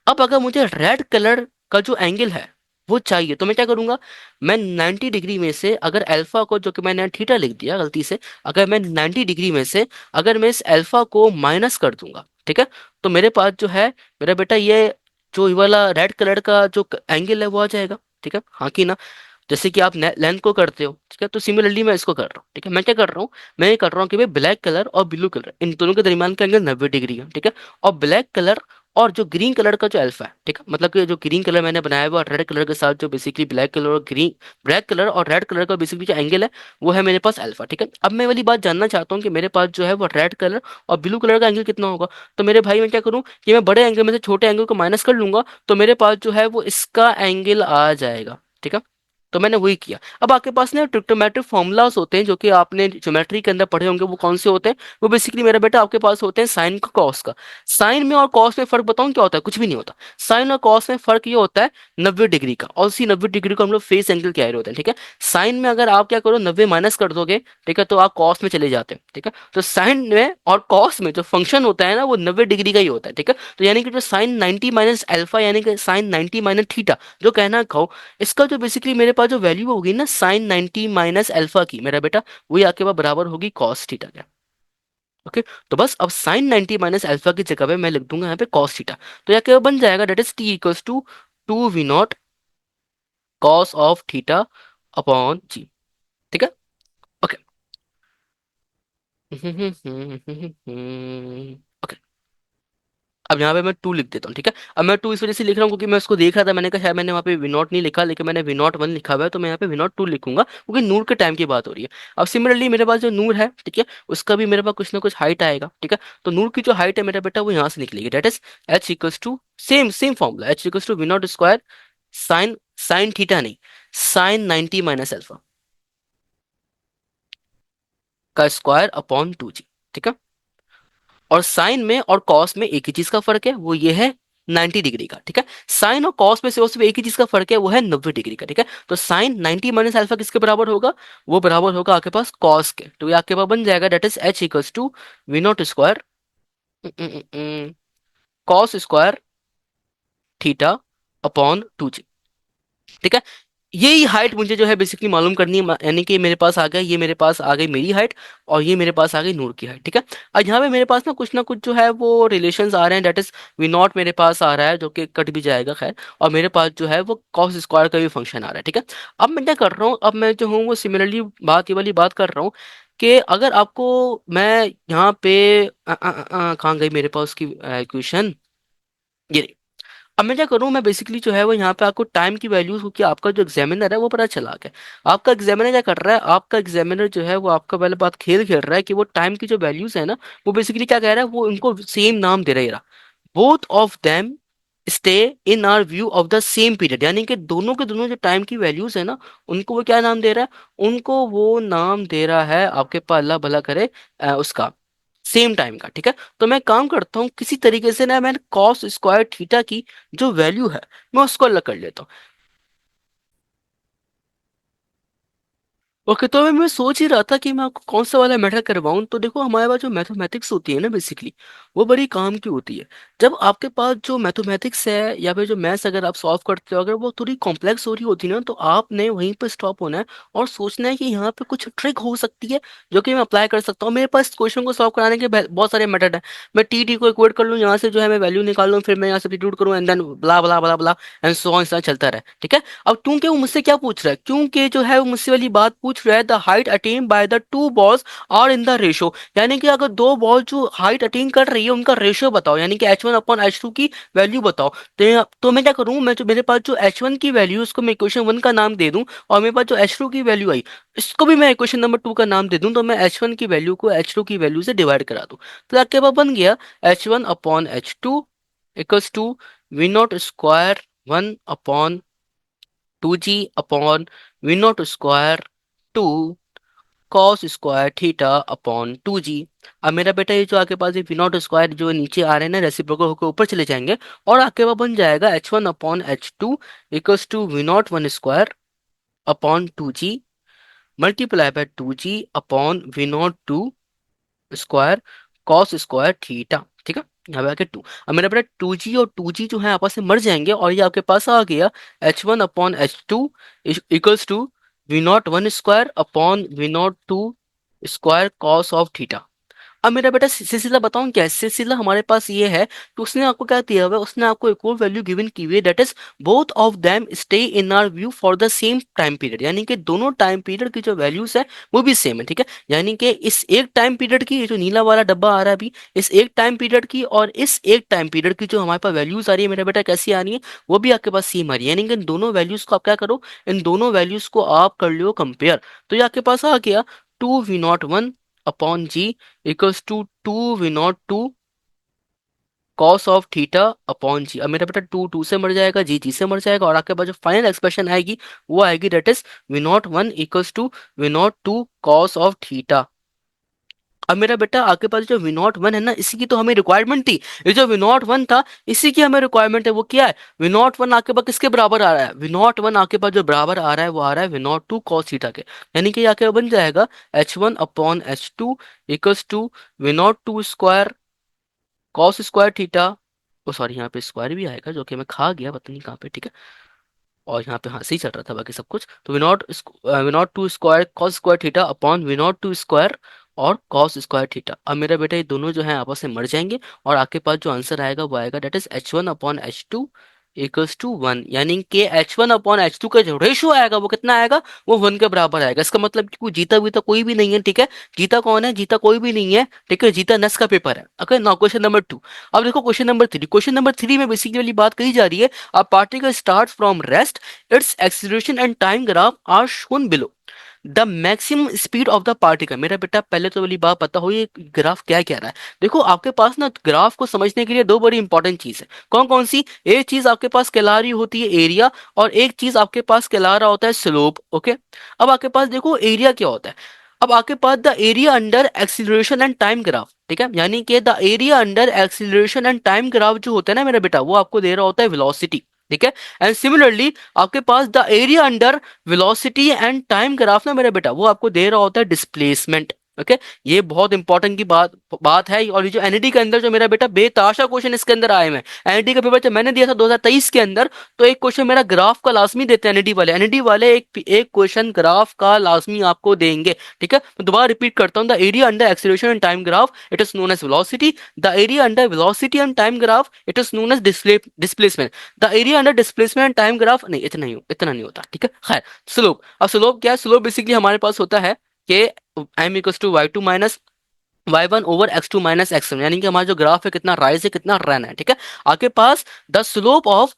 अब अगर मुझे रेड कलर का जो एंगल है वो चाहिए, तो मैं क्या करूंगा, मैं 90 डिग्री में से अगर अल्फा को, जो कि मैंने थीटा लिख दिया गलती से, अगर मैं 90 डिग्री में से अगर मैं इस अल्फा को माइनस कर दूंगा, ठीक है, तो मेरे पास जो है मेरा बेटा ये जो ये वाला रेड कलर का जो एंगल है वो आ जाएगा। ठीक है, हाँ कि ना? जैसे कि आप लेंथ को करते हो, ठीक है, तो सिमिलरली मैं इसको कर रहा हूँ। ठीक है, मैं क्या कर रहा हूँ, मैं ये कर रहा हूँ कि भाई ब्लैक कलर और ब्लू कलर, इन दोनों के दरमियान का एंगल 90 डिग्री है। ठीक है, और ब्लैक कलर और जो ग्रीन कलर का जो अल्फा है, ठीक है, मतलब कि जो ग्रीन कलर मैंने बनाया हुआ रेड कलर के साथ, जो बेसिकली ब्लैक कलर और ग्रीन, ब्लैक कलर और रेड कलर का बेसिकली जो एंगल है वो है मेरे पास अल्फा। ठीक है, अब मैं वाली बात जानना चाहता हूँ कि मेरे पास जो है वो रेड कलर और ब्लू कलर का एंगल कितना होगा। तो मेरे भाई मैं क्या करूँ कि मैं बड़े एंगल में से छोटे एंगल को माइनस कर लूंगा, तो मेरे पास जो है वो इसका एंगल आ जाएगा। ठीक है, तो मैंने वही किया। अब आपके पास ना ट्रिग्नोमेट्रिक फॉर्मूलाज होते हैं जो कि आपने ज्योमेट्री के अंदर पढ़े होंगे, वो कौन से होते हैं? वो बेसिकली मेरा बेटा आपके पास होते हैं साइन का, कॉस का। साइन में और कॉस में फर्क बताऊं क्या होता है? कुछ भी नहीं होता। साइन और कॉस में फर्क ये होता है 90 डिग्री का, और इसी 90 डिग्री को हम लोग फेस एंगल कह रहे होते हैं। ठीक है, साइन में अगर आप क्या करो 90 माइनस कर दोगे, ठीक है, तो आप कॉस में चले जाते हैं। ठीक है, तो साइन में और कॉस में जो फंक्शन होता है ना, वो 90 डिग्री का ही होता है। ठीक है, तो यानी कि जो साइन 90 माइनस अल्फा, यानी कि साइन 90 माइनस थीटा, जो कहना कहो, इसका जो बेसिकली मेरे पास जो वैल्यू होगी ना साइन 90 माइनस अल्फा की, मेरा बेटा वही आपके पास बराबर होगी कॉस थीटा के। ओके, तो बस अब साइन 90 माइनस अल्फा की जगह पे मैं लिख दूंगा यहाँ पे कॉस थीटा। तो यहाँ क्या बन जाएगा, that is T equals to 2 v not cos of theta upon G. ठीक है, ओके। ओके, अब यहाँ पे मैं टू लिख देता हूँ। ठीक है, अब मैं टू इस वजह से लिख रहा हूँ क्योंकि मैं उसको देख रहा था, मैंने कहा शायद मैंने वहाँ पे विनोट नहीं लिखा, लेकिन मैंने विनोट वन लिखा हुआ है, तो मैं यहाँ पे विनोट टू लिखूंगा क्योंकि नूर के टाइम की बात हो रही है। अब सिमिलरली मेरे पास जो नूर है, ठीक है, उसका भी मेरे पास कुछ ना कुछ हाइट आएगा। ठीक है, तो नूर की जो हाइट है मेरा बेटा वो यहाँ से निकलेगी, that is H equals to, same same formula, H equals to V not square sine, sine theta नहीं, साइन 90 माइनस अल्फा का स्क्वायर अपॉन 2g। ठीक है, और साइन में और कॉस में एक ही चीज का फर्क है, वो ये है 90 डिग्री का। ठीक है, साइन और कॉस में से सिर्फ एक ही चीज का फर्क है, वो है 90 डिग्री का। ठीक है, तो साइन 90 माइनस अल्फा किसके बराबर होगा, वो बराबर होगा आपके पास कॉस के। तो ये आपके पास बन जाएगा that is H equals to V not square cos square theta upon 2g। ठीक है, यही हाइट मुझे जो है बेसिकली मालूम करनी है, यानी कि मेरे पास आ गया, ये मेरे पास आ गई मेरी हाइट, और ये मेरे पास आ गई नूर की हाइट। ठीक है, अब यहाँ पे मेरे पास ना कुछ जो है वो रिलेशंस आ रहे हैं, डेट इज वी नॉट मेरे पास आ रहा है जो कि कट भी जाएगा खैर, और मेरे पास जो है वो कॉस स्क्वायर का भी फंक्शन आ रहा है। ठीक है, अब मैं क्या कर रहा हूँ, अब मैं जो हूँ वो सिमिलरली बात ये वाली बात कर रहा हूँ कि अगर आपको मैं यहाँ पे कहाँ गई मेरे पास की इक्वेशन, ये रही। अब मैं क्या करूँ, मैं बेसिकली जो है वो यहाँ पे आपको टाइम की वैल्यूज, क्योंकि आपका जो एग्जामिनर है वो पता चला गया। आपका एग्जामिनर क्या कर रहा है, आपका एग्जामिनर जो है वो आपका पहले बात खेल खेल रहा है कि वो टाइम की जो वैल्यूज है ना, वो बेसिकली क्या कह रहा है, वो उनको सेम नाम दे रहा है। Both of them stay in our view of the same period, यानी कि दोनों के दोनों जो टाइम की वैल्यूज है ना, उनको वो क्या नाम दे रहा है, उनको वो नाम दे रहा है आपके पास, अल्लाह भला करे, उसका सेम टाइम का। ठीक है, तो मैं काम करता हूँ किसी तरीके से ना, मैं कॉस स्क्वायर थीटा की जो वैल्यू है मैं उसको अलग कर लेता हूँ। ओके, तो मैं सोच ही रहा था कि मैं आपको कौन सा वाला मैटर करवाऊं। तो देखो, हमारे पास जो मैथमेटिक्स होती है ना, बेसिकली वो बड़ी काम की होती है। जब आपके पास जो मैथमेटिक्स है या फिर जो मैथ्स अगर आप सॉल्व करते हो, अगर वो थोड़ी कॉम्प्लेक्स हो रही होती है ना, तो आपने वहीं पर स्टॉप होना है और सोचना है कि यहाँ पे कुछ ट्रिक हो सकती है जो कि मैं अप्लाई कर सकता हूँ। मेरे पास क्वेश्चन को सॉल्व कराने के बहुत सारे मेथड है। मैं टी को इक्वेट कर लूँ, यहाँ से जो है मैं वैल्यू निकाल लूँ, फिर मैं यहाँ सब्स्टिट्यूट करूँ, and then blah blah blah blah and so on, चलता रहे, ठीक है। अब क्योंकि वो मुझसे क्या पूछ रहा है, क्योंकि जो है वो मुझसे वाली बात पूछ रहा है, the height attain by the two balls are in the ratio, यानी कि अगर दो बॉल जो हाइट अटेन कर रही है उनका रेशियो बताओ, यानी कि H1/H2 की वैल्यू बताओ। तो मैं क्या करूं, मैं जो मेरे पास जो H1 की वैल्यू उसको मैं इक्वेशन 1 का नाम दे दूं, और मेरे पास जो H2 की वैल्यू आई इसको भी मैं इक्वेशन नंबर 2 का नाम दे दूं, तो मैं H1 की वैल्यू को H2 की वैल्यू से डिवाइड करा दूं। तो आपके पास बन गया H1/H2 equals to V not square 1/2g/V0 square 2 cos square theta upon 2g। अब मेरा बेटा ये जो आपके पास ये V0 स्क्वायर जो नीचे आ रहे हैं ना, रेसिप्रोकल होकर ऊपर चले जाएंगे, और आपके पास बन जाएगा H1/H2 equals to V0 1 square upon 2g multiply by 2g upon V0 2 square cos square theta, ठीक है। यहाँ पे आके 2, अब मेरा बेटा 2g और 2g जो है आपस में मर जाएंगे, और ये आपके पास आ गया H1/H2 equals to V0 1 square upon V0 2 square cos of theta. अब मेरा बेटा सिलसिला बताऊं क्या है? सिलसिला हमारे पास ये है कि उसने आपको क्या दिया हुआ है, उसने आपको एक और वैल्यू गिवन की हुई है, that is both of them stay in our view for the same time period, यानी कि दोनों टाइम पीरियड की जो वैल्यूज है वो भी सेम है, ठीक है। यानी कि इस एक टाइम पीरियड की, ये जो नीला वाला डब्बा आ रहा है अभी, इस एक टाइम पीरियड की और इस एक टाइम पीरियड की जो हमारे पास वैल्यूज आ रही है मेरा बेटा, कैसी आ रही है, वो भी आपके पास सेम आ रही है। यानी कि इन दोनों वैल्यूज को आप क्या करो, इन दोनों वैल्यूज को आप कर लो कंपेयर। तो ये आपके पास आ गया 2V0 1 upon g equals to 2V0 2 cos of theta upon G. अब मेरा बेटा 2 2 से मर जाएगा, जी से मर जाएगा, और आपके पास जो फाइनल एक्सप्रेशन आएगी वो आएगी, that is V0 1 equals to V0 2 cos of theta. अब मेरा बेटा आपके पास जो V0 1 है ना, इसी की तो हमें रिक्वायरमेंट थी। ये जो V0 1 था, इसी की हमें रिक्वायरमेंट है। वो क्या है, V0 1 आपके पास किसके बराबर आ रहा है, V0 1 आपके पास जो बराबर आ रहा है वो आ रहा है V0 2 कॉस थीटा के। यानी कि आके बन जाएगा H1/H2 equals to V0 2 square cos square theta. Oh sorry, यहाँ पे स्क्वायर भी आएगा जो कि मैं खा गया पता नहीं कहाँ पे, ठीक है। और यहाँ पे हाँ सही चल रहा था बाकी सब कुछ। तो V0 2 square cos square theta upon V0 2 square और कॉस स्क्वायर थीटा। अब मेरा बेटा ये दोनों जो है आपस में मर जाएंगे, और आपके पास जो आंसर आएगा वो आएगा, that is H1/H2 equals to 1। यानी कि H1/H2 का जो रेशियो आएगा वो कितना आएगा, वो 1 के बराबर आएगा। इसका मतलब कि कोई जीता बीता कोई भी नहीं है, ठीक है। जीता कौन है, जीता कोई भी नहीं है, ठीक है। जीता नस का पेपर है। Okay, now question number 2। अब देखो क्वेश्चन नंबर 3 में बेसिकली बात कही जा रही है, a particle starts from rest, its acceleration and time graph are shown below. The maximum speed of the particle. मेरा बेटा पहले तो वाली बात पता हो, ये ग्राफ क्या कह रहा है। देखो आपके पास ना ग्राफ को समझने के लिए दो बड़ी इंपॉर्टेंट चीज है। कौन कौन सी? एक चीज आपके पास कहला रही होती है एरिया, और एक चीज आपके पास कहला रहा होता है स्लोप। ओके, अब आपके पास देखो एरिया क्या होता है। अब आपके पास the area under acceleration and time graph, ठीक है। यानी कि the area under acceleration and time graph जो होता है ना मेरा बेटा, वो आपको दे रहा होता है वेलोसिटी, ठीक है। एंड सिमिलरली आपके पास the area under velocity and time graph ना मेरा बेटा, वो आपको दे रहा होता है डिस्प्लेसमेंट। ओके, ये बहुत इंपॉर्टेंट की बात बात है। और ये जो एनईडी के अंदर जो मेरा बेटा बेताशा क्वेश्चन इसके अंदर आए हैं, एनईडी का पेपर जब मैंने दिया था 2023 के अंदर, तो एक क्वेश्चन मेरा ग्राफ का लाजमी देते हैं एनईडी वाले। एनईडी वाले एक क्वेश्चन ग्राफ का लाजमी आपको देंगे, ठीक है। मैं दोबारा रिपीट करता हूँ, the area under acceleration and time graph it is known as velocity, the area under velocity and time graph it is known as displacement, the area under displacement and time graph नहीं, इतना नहीं होता, ठीक है। खैर, स्लोप। अब स्लोप क्या है, स्लोप बेसिकली हमारे पास होता है कि m equals to y2 minus y1/x2 - x1, यानी कि हमारा जो ग्राफ है कितना राइज है कितना रन है, ठीक है। आपके पास the slope of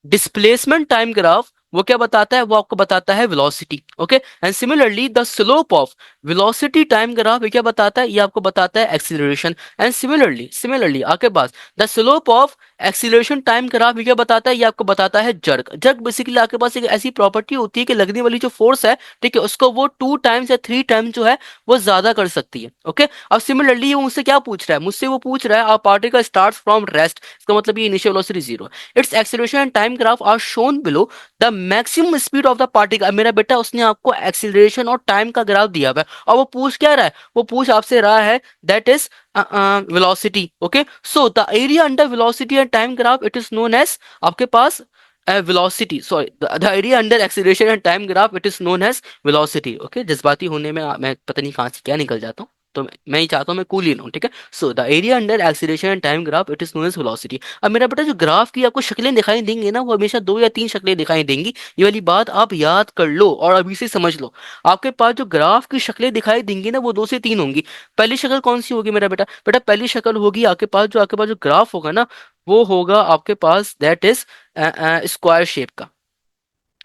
displacement time graph वो क्या बताता है, वो आपको बताता है velocity. Okay, and similarly the slope of velocity time graph ये क्या बताता है, ये आपको बताता है एक्सीलरेशन। एंड सिमिलरली आपके पास the slope of acceleration time graph ये क्या बताता है, ये आपको बताता है जर्क। जर्क बेसिकली आपके पास एक ऐसी प्रॉपर्टी होती है कि लगने वाली जो फोर्स है, ठीक है, उसको वो 2 टाइम्स या 3 टाइम्स जो है वो ज्यादा कर सकती है। ओके, अब सिमिलरली वो मुझसे क्या पूछ रहा है, मुझसे वो पूछ रहा है, पार्टिकल स्टार्ट फ्रॉम रेस्ट, इसका मतलब ये इनिशियल वेलोसिटी 0 है, its acceleration and time graph are shown below, the maximum speed of the particle. मेरा बेटा उसने आपको एक्सीलरेशन और टाइम का ग्राफ दिया हुआ है और वो पूछ क्या रहा है, वो पूछ आपसे रहा है that is velocity. Okay, so the area under velocity and time graph it is known as आपके पास velocity, sorry the area under acceleration and time graph it is known as velocity. Okay, जज्बाती होने में मैं पता नहीं कहाँ से क्या निकल जाता हूँ, तो मैं ही चाहता हूँ मैं कूल ही रहूँ, ठीक है। So the area under acceleration and time graph it is known as velocity. अब मेरा बेटा जो ग्राफ की आपको शक्लें दिखाई देंगी ना, वो हमेशा दो या तीन शक्लें दिखाई देंगी। ये वाली बात आप याद कर लो और अभी से समझ लो। आपके पास जो ग्राफ की शक्लें दिखाई देंगी ना, वो दो से तीन होंगी। पहली शक्ल कौन सी होगी मेरा बेटा, बेटा पहली शक्ल होगी आपके पास जो ग्राफ होगा ना, वो होगा आपके पास दैट इज स्क्वायर शेप का,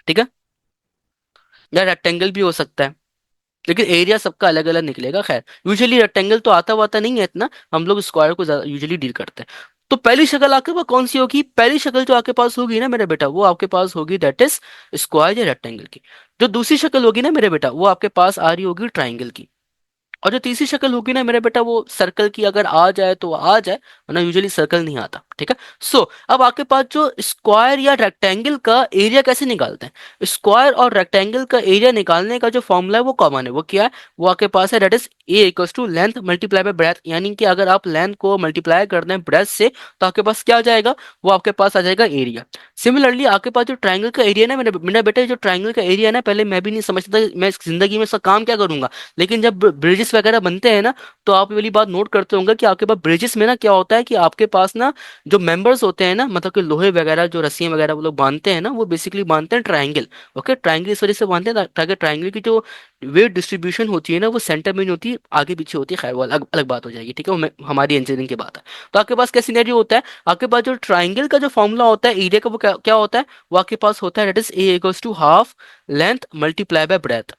ठीक है, या रेक्टेंगल भी हो सकता है, लेकिन एरिया सबका अलग अलग निकलेगा। खैर, यूजुअली रेक्टेंगल तो आता वाता नहीं है इतना, हम लोग स्क्वायर को ज्यादा यूजुअली डील करते हैं। तो पहली शक्ल आपके पास कौन सी होगी, पहली शक्ल जो आपके पास होगी ना मेरे बेटा, वो आपके पास होगी दैट इज स्क्वायर या रेक्टेंगल की। जो दूसरी शक्ल होगी ना मेरे बेटा, वो आपके पास आ रही होगी ट्राइंगल की। और जो तीसरी शक्ल होगी ना मेरा बेटा, वो सर्कल की अगर आ जाए तो आ जाए, वरना यूजुअली सर्कल नहीं आता, ठीक है। सो अब आपके पास जो स्क्वायर या रेक्टेंगल का एरिया कैसे निकालते हैं, स्क्वायर और रेक्टेंगल का एरिया निकालने का जो फॉर्मूला है वो कॉमन है। वो क्या है, वो आपके पास है that is A equals to length multiply by breadth. यानी कि अगर आप लेंथ को मल्टीप्लाई कर दें ब्रेथ से, तो आपके पास क्या आ जाएगा, वो आपके पास आ जाएगा एरिया। सिमिलरली आपके पास जो ट्राइंगल का एरिया है ना मेरा मेरा बेटा, जो ट्राइंगल का एरिया है ना, पहले मैं भी नहीं समझता था मैं जिंदगी में इसका काम क्या करूंगा, लेकिन जब ब्रिजेस वगैरह बनते हैं ना, तो आप ये वाली बात नोट करते होंगे कि आपके पास ब्रिजेस में ना क्या होता है कि आपके पास ना जो मेंबर्स होते हैं ना, मतलब कि लोहे वगैरह जो रस्सियां वगैरह वो लोग बांधते हैं ना, वो बेसिकली बांधते हैं ट्राइंगल। ओके, ट्राइंगल इस वजह से बांधते हैं ताकि ट्राइंगल की जो वेट डिस्ट्रीब्यूशन होती है ना, वो सेंटर में नहीं होती, आगे पीछे होती है। खैर वो अलग अलग बात हो जाएगी, ठीक है, वो हमारी इंजीनियरिंग की बात है। तो आपके पास क्या सिनेरियो होता है, आपके पास जो ट्राइंगल का जो फॉर्मूला होता है एरिया का, वो क्या होता है, वो आपके पास होता है that is A equals to half length multiply by breadth.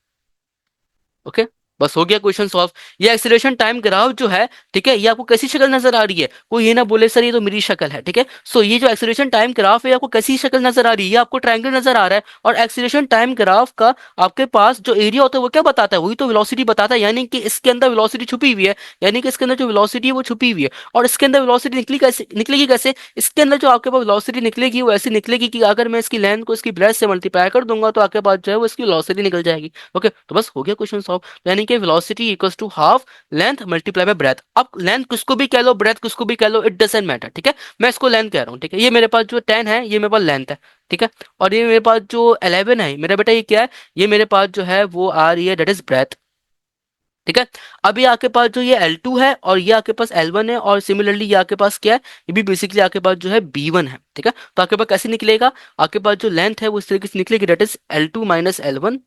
Okay, बस हो गया क्वेश्चन सॉल्व। ये एक्सीलरेशन टाइम ग्राफ जो है, ठीक है, ये आपको कैसी शक्ल नजर आ रही है, कोई ये ना बोले सर ये तो मेरी शक्ल है, ठीक है। सो ये जो एक्सीलरेशन टाइम ग्राफ है, आपको कैसी शक्ल नजर आ रही है, ये आपको ट्रायंगल नजर आ रहा है। और एक्सीलरेशन टाइम ग्राफ का आपके पास जो एरिया होता है वो क्या बताता है, वही तो वेलोसिटी बताता है। यानी कि इसके अंदर वेलोसिटी छुपी हुई है, यानी कि इसके अंदर जो वेलोसिटी है वो छुपी हुई है। और इसके अंदर वेलोसिटी निकलेगी कैसे, इसके अंदर जो आपके पास वेलोसिटी निकलेगी वो ऐसी निकलेगी कि अगर मैं इसकी लेंथ को इसकी ब्रेथ से मल्टीप्लाई कर दूंगा, तो आपके पास जो है वो इसकी वेलोसिटी निकल जाएगी। ओके, तो बस हो गया क्वेश्चन सॉल्व। यानी कि velocity equals to half length multiply by breadth. अब लेंथ किसको भी कह लो, ब्रेथ किसको भी कह लो, इट डजंट मैटर, ठीक है। मैं इसको लेंथ कह रहा हूँ, ठीक है। ये मेरे पास जो 10 है, ये मेरे पास लेंथ है, ठीक है। और ये मेरे पास जो 11 है मेरा बेटा, ये क्या है, ये मेरे पास जो है वो आ रही है दैट इज ब्रेथ, ठीक है। अब ये आपके पास जो ये L2 है और ये आपके पास L1 है, और सिमिलरली ये आपके पास क्या है, ये भी बेसिकली आपके पास जो है B1 है, ठीक है। तो आपके पास कैसे निकलेगा, आपके पास जो लेंथ है वो इस तरीके से निकलेगी that is L2 minus L1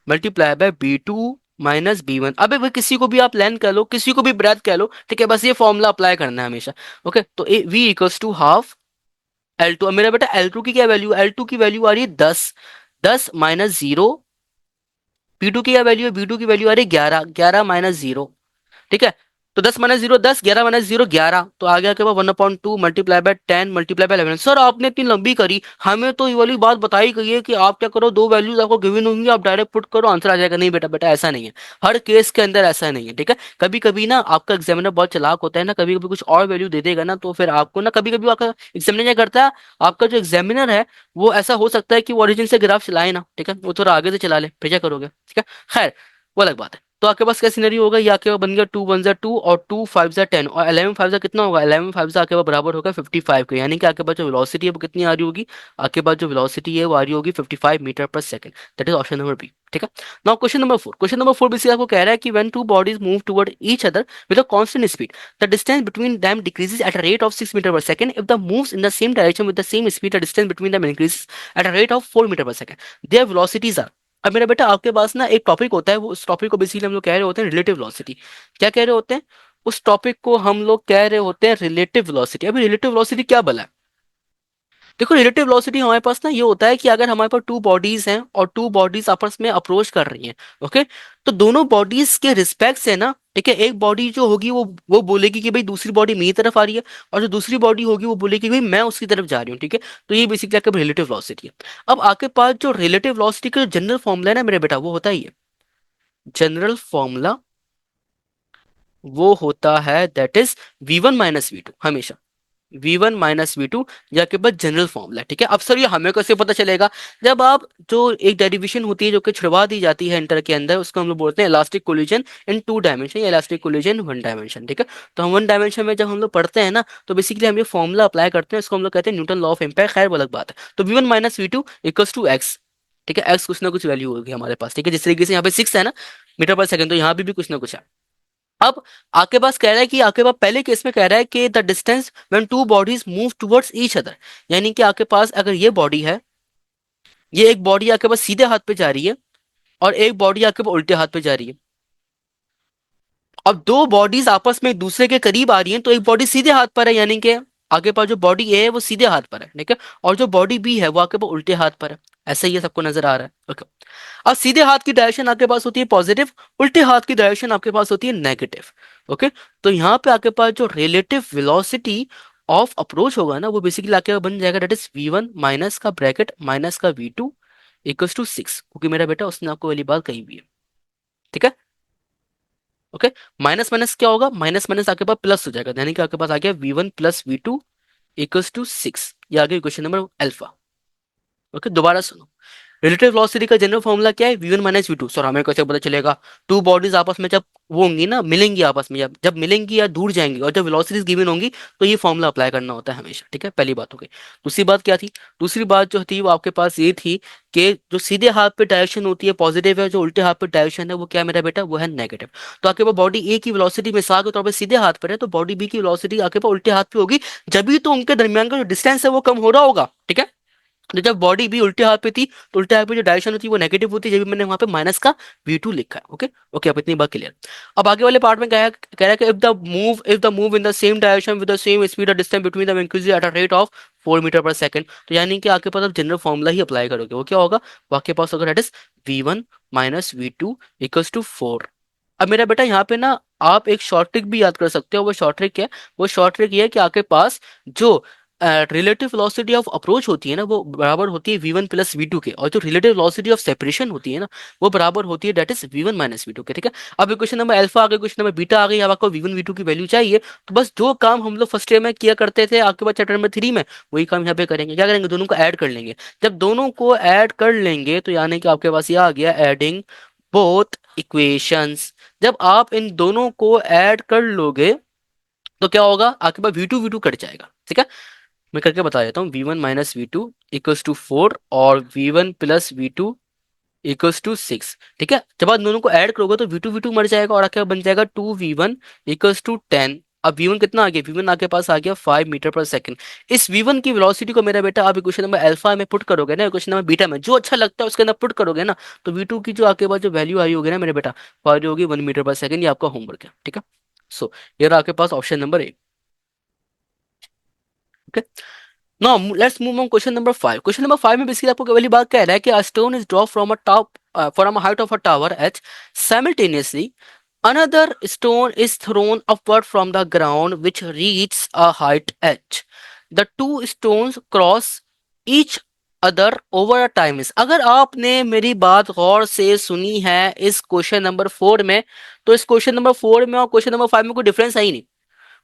multiply by B2 minus B1। अब भाई किसी को भी आप लेंथ कह लो, किसी को भी ब्रेथ कह लो, ठीक है, बस ये फॉर्मूला अप्लाई करना है हमेशा। ओके, तो V equals to half L2। अब मेरा बेटा L2 की क्या वैल्यू, L2 की वैल्यू आ रही है 10, 10 माइनस जीरो। B2 की क्या वैल्यू है, B2 की वैल्यू आ रही है 11, 11 माइनस जीरो, ठीक है। तो 10 माइनस जीरो 10, 11 माइनस जीरो 11, तो आ गया आपके पास 1/2 multiply by 10 multiply by 11। Sir आपने इतनी लंबी करी, हमें तो ये वाली बात बताई गई है कि आप क्या करो, दो वैल्यूज आपको गिवन होंगी, आप डायरेक्ट पुट करो आंसर आ जाएगा। नहीं बेटा, बेटा ऐसा नहीं है, हर केस के अंदर ऐसा नहीं है, ठीक है। कभी कभी ना आपका एग्जामिनर बहुत चालाक होता है ना, कभी कभी कुछ और वैल्यू दे देगा ना, तो फिर आपको ना कभी कभी आपका एग्जामिनर क्या करता है, आपका जो एग्जामिनर है वो ऐसा हो सकता है कि वो ओरिजिन से ग्राफ चलाए ना, ठीक है, वो थोड़ा आगे से चला ले, फिर क्या करोगे, ठीक है। खैर वो अलग बात है। तो आपके पास क्या सिनेरियो होगा, ये आपके पास बन गया 2 1 जा 2 और 2 5 जा 10 और 11 5 जा कितना होगा, 11 5 जा आपके पास बराबर होगा 55 के। यानी कि आपके पास जो वेलोसिटी है वो कितनी आ रही होगी, आपके पास जो वेलोसिटी है वो आ रही होगी 55 मीटर पर second. That is option number B, ठीक है। Now question number 4, question number 4 basically आपको कह रहा है कि when two bodies move toward each other with a constant speed, the distance between them decreases at a rate of 6 metre पर second. If the moves in the same direction with the same speed, the distance between them increases at a rate of 4 metre पर सेकंड। Their velocities are. अब मेरा बेटा आपके पास ना एक टॉपिक होता है, वो उस टॉपिक को बेसिकली हम लोग कह रहे होते हैं रिलेटिव वेलोसिटी। क्या कह रहे होते हैं, उस टॉपिक को हम लोग कह रहे होते हैं रिलेटिव वेलोसिटी। अभी रिलेटिव वेलोसिटी क्या भला है, देखो रिलेटिव वेलोसिटी हमारे पास ना ये होता है कि अगर हमारे पास टू बॉडीज हैं और टू बॉडीज आपस में अप्रोच कर रही हैं, ओके, तो दोनों बॉडीज के रिस्पेक्ट से ना, ठीक है, एक बॉडी जो होगी वो बोलेगी कि भाई दूसरी बॉडी मेरी तरफ आ रही है, और जो दूसरी बॉडी होगी वो बोलेगी कि भाई मैं उसकी तरफ जा रही हूँ, ठीक है। तो ये बेसिकली आपका रिलेटिव वेलोसिटी है। अब आपके पास जो रिलेटिव वेलोसिटी का जनरल फॉर्मूला है ना मेरे बेटा, वो होता ही है, जनरल फॉर्मूला वो होता है that is V1 minus V2 हमेशा। V1 माइनस V2, ये आपके पास जनरल फॉर्मूला है। ठीक है, अब सर ये हमें कैसे पता चलेगा? जब आप जो एक डेरिवेशन होती है जो कि छुड़वा दी जाती है इंटर के अंदर, उसको हम लोग बोलते हैं elastic collision in two dimension या इलास्टिक कोलिजन वन डायमेंशन। ठीक है, तो हम वन डायमेंशन में जब हम लोग पढ़ते हैं ना, तो बेसिकली हम ये फॉर्मूला अप्लाई करते हैं, इसको हम लोग कहते हैं न्यूटन लॉ ऑफ इम्पैक्ट। खैर वो अलग बात है। तो V1 minus V2 equals to x. ठीक है, एक्स कुछ ना कुछ वैल्यू होगी हमारे पास। ठीक है, जिस तरीके से यहाँ पे 6 है ना मीटर पर सेकंड, तो यहाँ पे भी कुछ ना कुछ है। अब आपके पास कह रहा है कि आपके पास पहले केस में कह रहा है कि the distance when two bodies move towards each other, यानी कि आपके पास अगर ये बॉडी है, ये एक बॉडी आपके पास सीधे हाथ पे जा रही है और एक बॉडी आपके पास उल्टे हाथ पे जा रही है। अब दो बॉडीज आपस में एक दूसरे के करीब आ रही हैं, तो एक बॉडी सीधे हाथ पर है, यानी कि आगे पास जो बॉडी ए है वो सीधे हाथ पर है। ठीक है, और जो बॉडी बी है वो आपके पास उल्टे हाथ पर है। ऐसा ही है, सबको नजर आ रहा है? ओके। अब सीधे हाथ की डायरेक्शन आपके पास होती है पॉजिटिव, उल्टे हाथ की डायरेक्शन आपके पास होती है नेगेटिव। ओके, तो यहाँ पे आपके पास जो रिलेटिव वेलोसिटी ऑफ अप्रोच होगा ना, वो बेसिकली आपके पास बन जाएगा, डेट इज V1 माइनस का ब्रैकेट माइनस का V2 इक्वल्स टू 6, क्योंकि मेरा बेटा उसने आपको वाली बात कही भी है। ठीक है, ओके। माइनस माइनस क्या होगा? माइनस माइनस आपके पास प्लस हो जाएगा, यानी कि आपके पास आ गया V1 plus V2 equals to 6। ये आ गया क्वेश्चन नंबर अल्फा। ओके, दोबारा सुनो। रिलेटिव वेलोसिटी का जनरल फॉर्मूला क्या है? V1 minus V2। सर हमें कैसे पता चलेगा? टू बॉडीज आपस में जब वो होंगी ना, मिलेंगी आपस में, जब जब मिलेंगी या दूर जाएंगी और जब वेलोसिटीज गिवन होंगी, तो ये फॉर्मूला अप्लाई करना होता है हमेशा। ठीक है, पहली बात हो गई। दूसरी बात क्या थी? दूसरी बात जो थी वो आपके पास ये थी कि जो सीधे हाथ पे डायरेक्शन होती है पॉजिटिव है, जो उल्टे हाथ पे डायरेक्शन है वो क्या है मेरा बेटा? वो है नेगेटिव। तो आपके पास बॉडी ए की वेलोसिटी मिसाल के तौर पर सीधे हाथ पर है, तो बॉडी बी की वेलोसिटी आपके पास उल्टे हाथ पे होगी, जब भी तो उनके दरमियान का जो डिस्टेंस है वो कम हो रहा होगा। ठीक है, तो जब बॉडी भी उल्टे हाथ पे थी, तो उल्टे हाथ पे जो डायरेक्शन होती है वो नेगेटिव होती है, जब भी मैंने वहां पे माइनस का V2 लिखा है। ओके ओके, अब इतनी बात क्लियर। अब आगे वाले पार्ट में कह रहा है कि if the move in the same direction with the same speed, the distance between them increases at a rate of 4 metre पर सेकंड। तो यानी कि आपके पास अब जनरल फॉर्मूला ही अप्लाई करोगे, वो क्या होगा? वो आपके पास होगा, that is V1 minus V2 equals to 4। अब मेरा बेटा यहाँ पे ना आप एक शॉर्ट ट्रिक भी याद कर सकते हो। वो शॉर्ट ट्रिक क्या है? वो शॉर्ट ट्रिक ये है कि आपके पास जो रिलेटिव वेलोसिटी ऑफ अप्रोच होती है ना, वो बराबर होती है V1 प्लस V2 के, और जो रिलेटिव वेलोसिटी ऑफ सेपरेशन होती है ना, वो बराबर होती है, that is V1 minus V2 के। ठीक है, अब क्वेश्चन नंबर अल्फा आ गया, क्वेश्चन नंबर बीटा आ गई। अब आपको V1 V2 की वैल्यू चाहिए, तो बस जो काम हम लोग फर्स्ट ईयर में किया करते थे आपके पास चैप्टर नंबर 3 में, वही काम यहाँ पे करेंगे। क्या करेंगे? दोनों को ऐड कर लेंगे। जब दोनों को ऐड कर लेंगे तो यानी कि आपके पास ये आ गया एडिंग बोथ इक्वेशंस। जब आप इन दोनों को ऐड कर लोगे तो क्या होगा? आपके पास V2 V2 कट जाएगा। ठीक है, मैं करके बता देता हूँ। V1 minus V2 equals to 4 और V1 plus V2 equals to 6। ठीक है, जब आप दोनों को ऐड करोगे तो V2 V2 मर जाएगा और आपके पास बन जाएगा 2V1 इक्वल्स टू 10। अब V1 कितना आ गया? V1 आपके पास आ गया 5 मीटर पर सेकंड। इस V1 की वेलोसिटी को मेरा बेटा आप इक्वेशन नंबर अल्फा में पुट करोगे ना, इक्वेशन नंबर बीटा में, जो अच्छा लगता है उसके अंदर पुट करोगे ना, तो V2 की जो आपके पास जो वैल्यू आई होगी ना मेरे बेटा, वो आ रही होगी 1 मीटर पर सेकंड। ये आपका होमवर्क है। ठीक है, सो ये रहा आपके पास option number A. Now let's move on question number 5. Question number 5 में बेसिकली आपको केवल बात कह रहा है कि a stone is dropped from a top from a height of a tower H. Simultaneously, another stone is thrown upward from the ground which reaches a height H. The two stones cross each other over a time is. अगर आपने मेरी बात गौर से सुनी है इस क्वेश्चन नंबर 4 में, तो इस क्वेश्चन नंबर 4 में और क्वेश्चन नंबर 5 में कोई डिफरेंस है ही नहीं।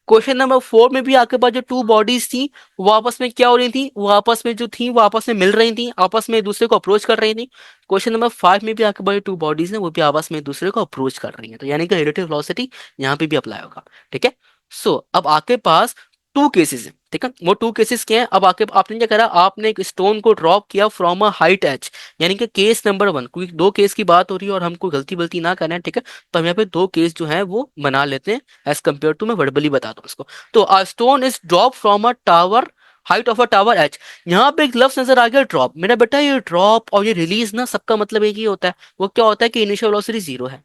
क्वेश्चन नंबर 4 में भी आपके पास जो टू बॉडीज थी वो आपस में क्या हो रही थी? वो आपस में जो थी वो आपस में मिल रही थी, आपस में एक दूसरे को अप्रोच कर रही थी। क्वेश्चन नंबर 5 में भी आपके पास टू बॉडीज हैं, वो भी आपस में एक दूसरे को अप्रोच कर रही हैं, तो यानी कि रिलेटिव वेलोसिटी यहाँ पे भी अप्लाई होगा। ठीक है, सो अब आपके पास टू केसेस हैं। ठीक है, वो टू केसेस क्या है? अब आके आपने क्या करा? आपने एक स्टोन को ड्रॉप किया फ्रॉम अ हाइट एच, यानी कि केस नंबर 1, क्योंकि दो केस की बात हो रही है और हमको गलती बल्ती ना करना है। ठीक है, तो हम यहाँ पे दो केस जो है वो बना लेते हैं एज कम्पेयर टू, मैं वर्बली बताता हूँ इसको। तो a stone is drop from a tower, height of a tower H. यहाँ पे एक लफ्ज नजर आ गया ड्रॉप। मेरा बेटा ये ड्रॉप और ये रिलीज ना, सबका मतलब एक ही होता है। वो क्या होता है कि इनिशियल वेलोसिटी जीरो है।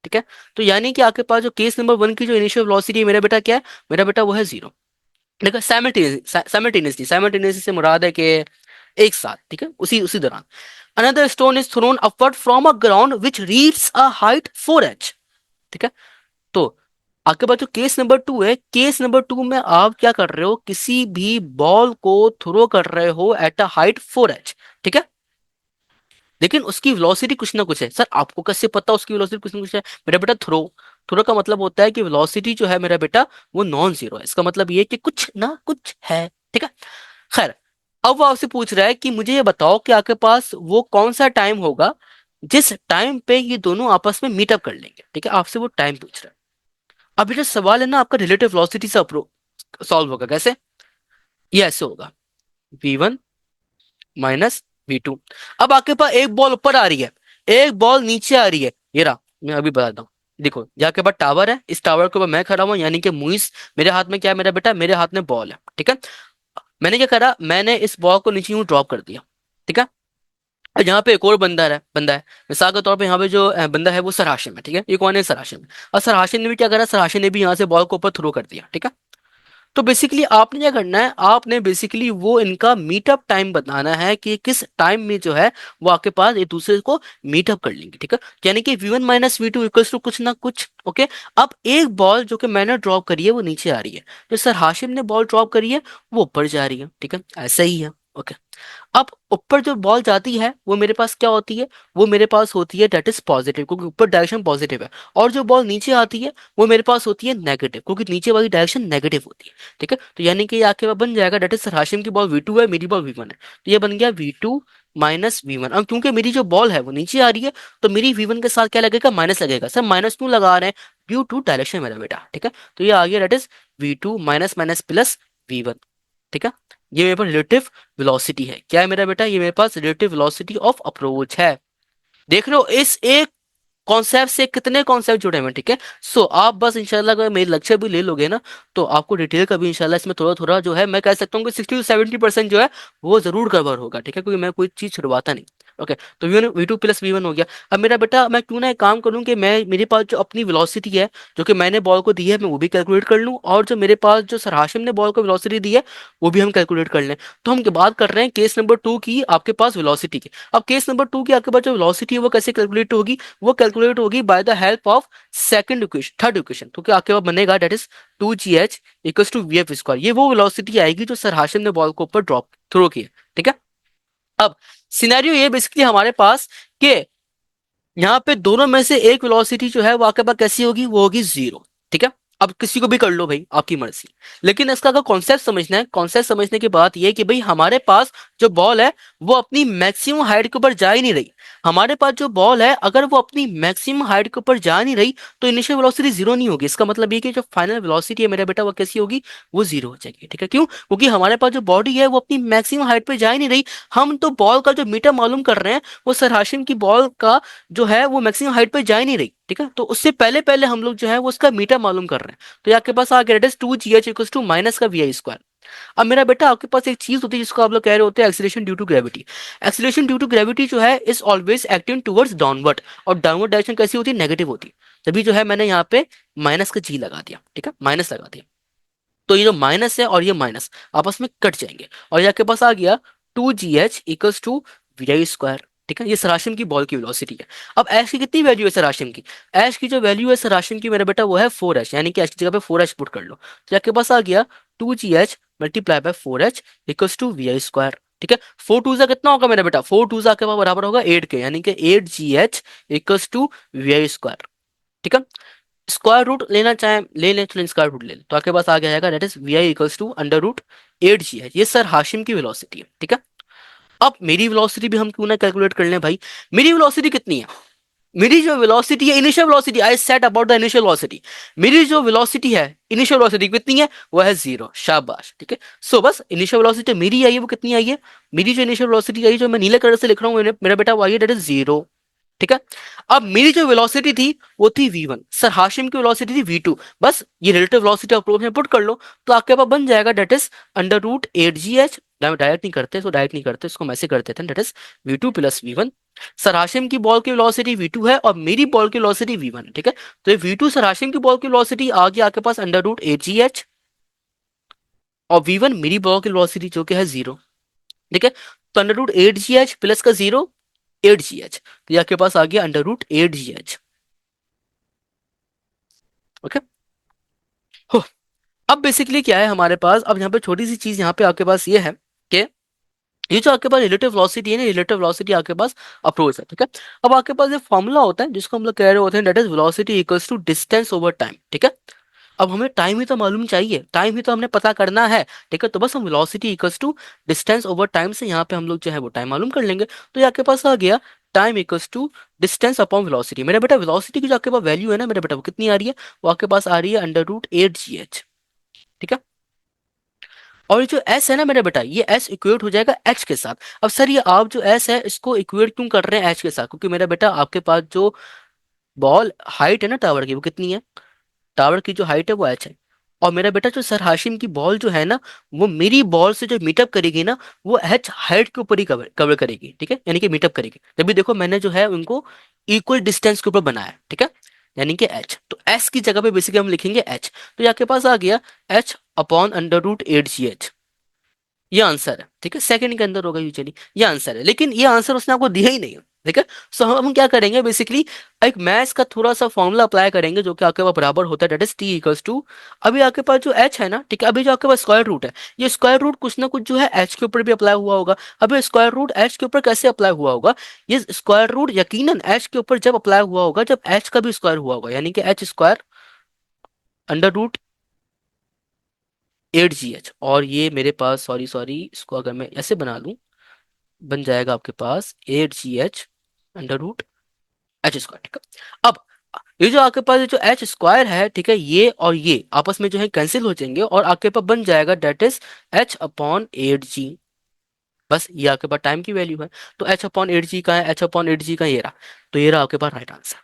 ठीक है, तो यानी कि आपके पास जो केस नंबर 1 की जो इनिशियल वेलोसिटी है मेरा बेटा क्या है? मेरा बेटा वो है जीरो। देखो साइमल्टेनियसली, साइमल्टेनियसली से मुराद है कि एक साथ। ठीक है, उसी उसी दौरान। Another stone is throne upward from a ground which reads a height 4h। ठीक है, तो आपके पास जो केस नंबर 2 है, केस नंबर 2 में आप क्या कर रहे हो? किसी भी बॉल को थ्रो कर रहे हो एट अ हाइट 4h। ठीक है, लेकिन उसकी वेलोसिटी कुछ ना कुछ है। सर आपको कैसे पता उसकी वेलोसिटी कुछ ना कुछ है? मेरा बेटा थ्रो, थ्रो का मतलब होता है कि वेलोसिटी जो है मेरा बेटा वो नॉन जीरो है, इसका मतलब ये कि कुछ ना कुछ है। ठीक है, खैर अब वो आपसे पूछ रहा है कि मुझे ये बताओ कि आपके पास वो कौन सा टाइम होगा जिस टाइम पे ये दोनों आपस में मीटअप कर लेंगे। ठीक है, आपसे वो टाइम पूछ रहा है। अब ये जो सवाल है ना आपका रिलेटिव वेलोसिटी से सॉल्व होगा कैसे, ये ऐसे होगा v1 माइनस v2। अब आपके पास एक बॉल ऊपर आ रही है, एक बॉल नीचे आ रही है, ये रहा, मैं अभी बताता हूँ। देखो यहाँ के पास टावर है, इस टावर के ऊपर मैं खड़ा हुआ, यानी कि मुइस, मेरे हाथ में क्या है मेरा बेटा, मेरे हाथ में बॉल है। ठीक है, मैंने क्या करा, मैंने इस बॉल को नीचे यूं ड्रॉप कर दिया। ठीक है, और यहाँ पे एक और बंदा है, मिसाल के तौर पे यहाँ पे जो बंदा है वो सर हाशिम है। ठीक है, ये कौन है, सर हाशिम है। और सर हाशिम ने भी क्या करा, सर हाशिम ने भी यहाँ से बॉल को ऊपर थ्रो कर दिया। ठीक है, तो बेसिकली आपने क्या करना है, आपने बेसिकली वो इनका मीटअप टाइम बताना है कि किस टाइम में जो है वो आपके पास एक दूसरे को मीटअप कर लेंगे। ठीक है, यानी कि v1 minus V two equals to कुछ ना कुछ। ओके, अब एक बॉल जो कि मैंने ड्रॉप करी है वो नीचे आ रही है, जो सर हाशिम ने बॉल ड्रॉप करी है वो ऊपर जा रही है। ठीक है, ऐसा ही है। ओके, अब ऊपर जो बॉल जाती है वो मेरे पास क्या होती है, वो मेरे पास होती है डेट इज पॉजिटिव, क्योंकि ऊपर डायरेक्शन पॉजिटिव है। और जो बॉल नीचे आती है वो मेरे पास होती है नेगेटिव, क्योंकि नीचे वाली डायरेक्शन नेगेटिव होती है। ठीक है, तो यानी कि ये आपके पास बन जाएगा डेट इज सर हाशिम की बॉल v2 है, मेरी बॉल v1 है, तो ये बन गया v2 माइनस वी वन। अब क्योंकि मेरी जो बॉल है वो नीचे आ रही है, तो मेरी v1 के साथ क्या लगेगा, माइनस लगेगा। सर माइनस क्यों लगा रहे हैं, ड्यू टू डायरेक्शन मेरा बेटा। ठीक है, तो ये आ गया that is v2 minus minus plus v1। ठीक है, ये मेरे पास रिलेटिव वेलोसिटी है। क्या है मेरा बेटा, ये मेरे पास रिलेटिव वेलोसिटी ऑफ अप्रोच है। देख रहे हो इस एक कॉन्सेप्ट से कितने कॉन्सेप्ट जुड़े हुए हैं। ठीक है, सो आप बस इंशाल्लाह अगर मेरी लेक्चर भी ले लोगे ना, तो आपको डिटेल का भी इंशाल्लाह इसमें थोड़ा थोड़ा जो है मैं कह सकता हूँ कि 60 to 70% जो है वो जरूर कवर होगा। ठीक है, क्योंकि मैं कोई चीज छुड़वाता नहीं। ओके, तो v2 प्लस वी वन हो गया। अब मेरा बेटा मैं क्यों ना एक काम करूं कि मैं मेरे पास जो अपनी वेलोसिटी है जो कि मैंने बॉल को दी है मैं वो भी कैलकुलेट कर लूं, और जो मेरे पास जो सर हाशिम ने बॉल को वेलोसिटी दी है वो भी हम कैलकुलेट कर लें। तो हम बात कर रहे हैं केस नंबर 2 की, आपके पास वेलोसिटी की। अब केस नंबर 2 की आपके पास जो वेलोसिटी है वो कैसे कैलकुलेट होगी, वो कैलकुलेट होगी by the help of second equation, third equation. तो क्या आपके पास बनेगा that is 2gh equals to V F square. ये वो वेलोसिटी आएगी जो सर हाशिम ने बॉल को ऊपर ड्रॉप थ्रो किया। ठीक है, अब सिनेरियो ये बेसिकली हमारे पास कि यहाँ पे दोनों में से एक वेलोसिटी जो है वो आपके पास कैसी होगी, वो होगी जीरो। ठीक है, अब किसी को भी कर लो भाई, आपकी मर्जी। लेकिन इसका अगर कॉन्सेप्ट समझना है, कॉन्सेप्ट समझने की बात ये है कि भाई हमारे पास जो बॉल है वो अपनी मैक्सिमम हाइट के ऊपर जा ही नहीं रही। हमारे पास जो बॉल है अगर वो अपनी मैक्सिमम हाइट के ऊपर जा नहीं रही तो इनिशियल वेलोसिटी जीरो नहीं होगी। इसका मतलब ये कि जो फाइनल वेलोसिटी है मेरा बेटा वो कैसी होगी, वो जीरो हो जाएगी। ठीक है, क्यों, क्योंकि हमारे पास जो बॉडी है वो अपनी मैक्सिमम हाइट पे जा ही नहीं रही। हम तो बॉल का जो मीटर मालूम कर रहे हैं वो सर हाशिम की बॉल का जो है वो मैक्सिमम हाइट पे जा ही नहीं रही। ठीक है, तो उससे पहले पहले हम लोग जो है वो उसका मीटर मालूम कर रहे हैं। तो ये आपके पास आ गया 2gh इक्वल्स टू माइनस का वी आई स्क्वायर। अब मेरा बेटा आपके पास एक चीज होती है जिसको आप लोग कह रहे होते हैं acceleration due to gravity. Acceleration due to gravity जो है is always acting towards downward, और डाउनवर्ड डायरेक्शन कैसी होती है, नेगेटिव होती है। तभी जो है मैंने यहाँ पे माइनस का जी लगा दिया। ठीक है, माइनस लगा दिया, तो ये जो माइनस है और ये माइनस आपस में कट जाएंगे, और ये आपके पास आ गया 2gh equals to V I square. ठीक है, ये सराशिम की बॉल की वेलोसिटी है। अब एश की कितनी वैल्यू है सराशिम की, एश की जो वैल्यू है सराशिम की मेरा बेटा वो है 4h, यानी कि एश की जगह पे 4h पुट कर लो, तो आपके पास आ गया 2gh multiply by 4h equals to V I square. ठीक है, 4 2 सा कितना होगा मेरा बेटा, 4 2 सा आपके पास बराबर होगा 8 के, यानी कि 8gh equals to V I square. ठीक है, स्क्वायर रूट लेना चाहे ले लें, चलो स्क्वायर रूट ले लें, तो आपके पास आ जाएगा that is V I equals to under root 8g है। ये सर हाशिम की वेलोसिटी है। ठीक है, अब मेरी वेलोसिटी भी हम क्यों ना कैलकुलेट कर लें भाई। मेरी वेलोसिटी कितनी है, मेरी जो वेलोसिटी है initial velocity, I set about the initial velocity, मेरी जो वेलोसिटी है इनिशियल वेलोसिटी कितनी है, वो है जीरो। शाबाश, ठीक है, सो बस इनिशियल वेलोसिटी मेरी आई है वो कितनी आई है, मेरी जो इनिशियल वेलोसिटी आई जो मैं नीले कलर से लिख रहा हूँ मेरा बेटा वो आई है दैट इज जीरो। ठीक है, अब मेरी जो वेलोसिटी थी वो थी v1, सर हाशिम की वेलोसिटी थी v2। बस ये रिलेटिव वेलोसिटी अप्रोच में पुट कर लो, तो आपके पास बन जाएगा that is under root 8gh। Direct नहीं करते, इसको मैसे कर देते हैं that is v2 plus V one. Sir Hashim की बॉल की वेलोसिटी v2 है और मेरी बॉल की वेलोसिटी v1 है। ठीक है, तो ये v2 सर हाशिम की बॉल की वेलोसिटी आ गया आपके पास अंडर रूट 8gh, और v1 मेरी बॉल की वेलोसिटी जो कि है जीरो। ठीक है, तो अंडर रूट 8gh प्लस का जीरो 8gh, तो ये आपके पास आ गया अंडर रूट 8gh। ओके, हो, अब बेसिकली क्या है हमारे पास, अब यहाँ पे छोटी सी चीज यहाँ पे आपके पास ये है कि ये जो आपके पास रिलेटिव वेलोसिटी है ना, रिलेटिव वेलोसिटी आपके पास अप्रोच है, ठीक है। अब आपके पास एक फॉर्मूला होता है जिसको हम लोग कह रहे होते हैं, that is velocity equals to distance over time, ठीक है। अब हमें टाइम ही तो मालूम चाहिए, टाइम ही तो हमने पता करना है, ठीक है। तो बस हम velocity equals to distance over time से यहाँ पे हम लोग जो है वो टाइम मालूम कर लेंगे। तो ये आपके पास आ गया time equals to distance upon velocity. मेरा बेटा वेलोसिटी की जो आपके पास वैल्यू है ना मेरा बेटा, वो कितनी आ रही है, वो आपके पास आ रही है √8 g h, ठीक है। और ये जो एस है ना मेरा बेटा, ये एस इक्वेट हो जाएगा एच के साथ। अब सर ये आप जो एस है इसको इक्वेट क्यों कर रहे हैं एच के साथ, क्योंकि मेरा बेटा आपके पास जो बॉल हाइट है ना टावर की, वो कितनी है, टावर की जो हाइट है वो एच है। और मेरा बेटा जो सर हाशिम की बॉल जो है ना, वो मेरी बॉल से जो मीटअप करेगी ना, वो एच हाइट के ऊपर ही कवर कवर करेगी, ठीक है, यानी कि मीटअप करेगी। तभी देखो मैंने जो है उनको इक्वल डिस्टेंस के ऊपर बनाया, ठीक है, यानी कि एच। तो एस की जगह पे बेसिकली हम लिखेंगे एच। तो ये आपके पास आ गया एच अपॉन √8 g h। ये आंसर है, ठीक है, सेकंड के अंदर होगा यूजुअली, ये आंसर है। लेकिन ये आंसर उसने आपको दिया ही नहीं है, ठीक है। सो हम क्या करेंगे बेसिकली, एक मैथ्स का थोड़ा सा फॉर्मूला अप्लाई करेंगे जो कि आपके पास बराबर होता है, that is T equals to, अभी आपके पास जो एच है ना, ठीक है, अभी जो आपके पास स्क्वायर रूट है, ये स्क्वायर रूट कुछ ना कुछ जो है एच के ऊपर भी अप्लाई हुआ होगा। अभी स्क्वायर रूट एच के ऊपर कैसे अप्लाई हुआ होगा, ये स्क्वायर रूट यकीनन एच के ऊपर जब अप्लाई हुआ होगा जब एच का भी स्क्वायर हुआ होगा, यानी कि एच स्क्वायर √8 g h। और ये मेरे पास सॉरी सॉरी, इसको अगर मैं ऐसे बना लूं, बन जाएगा आपके पास 8 g h √h², ठीक है। अब ये जो आपके पास ये जो एच स्क्वायर है, ठीक है, ये और ये आपस में जो है कैंसिल हो जाएंगे और आपके पास बन जाएगा दैट इज h/8g। बस ये आपके पास टाइम की वैल्यू है। तो h/8g का है, h/8g का ये रहा। तो ये रहा आपके पास राइट आंसर,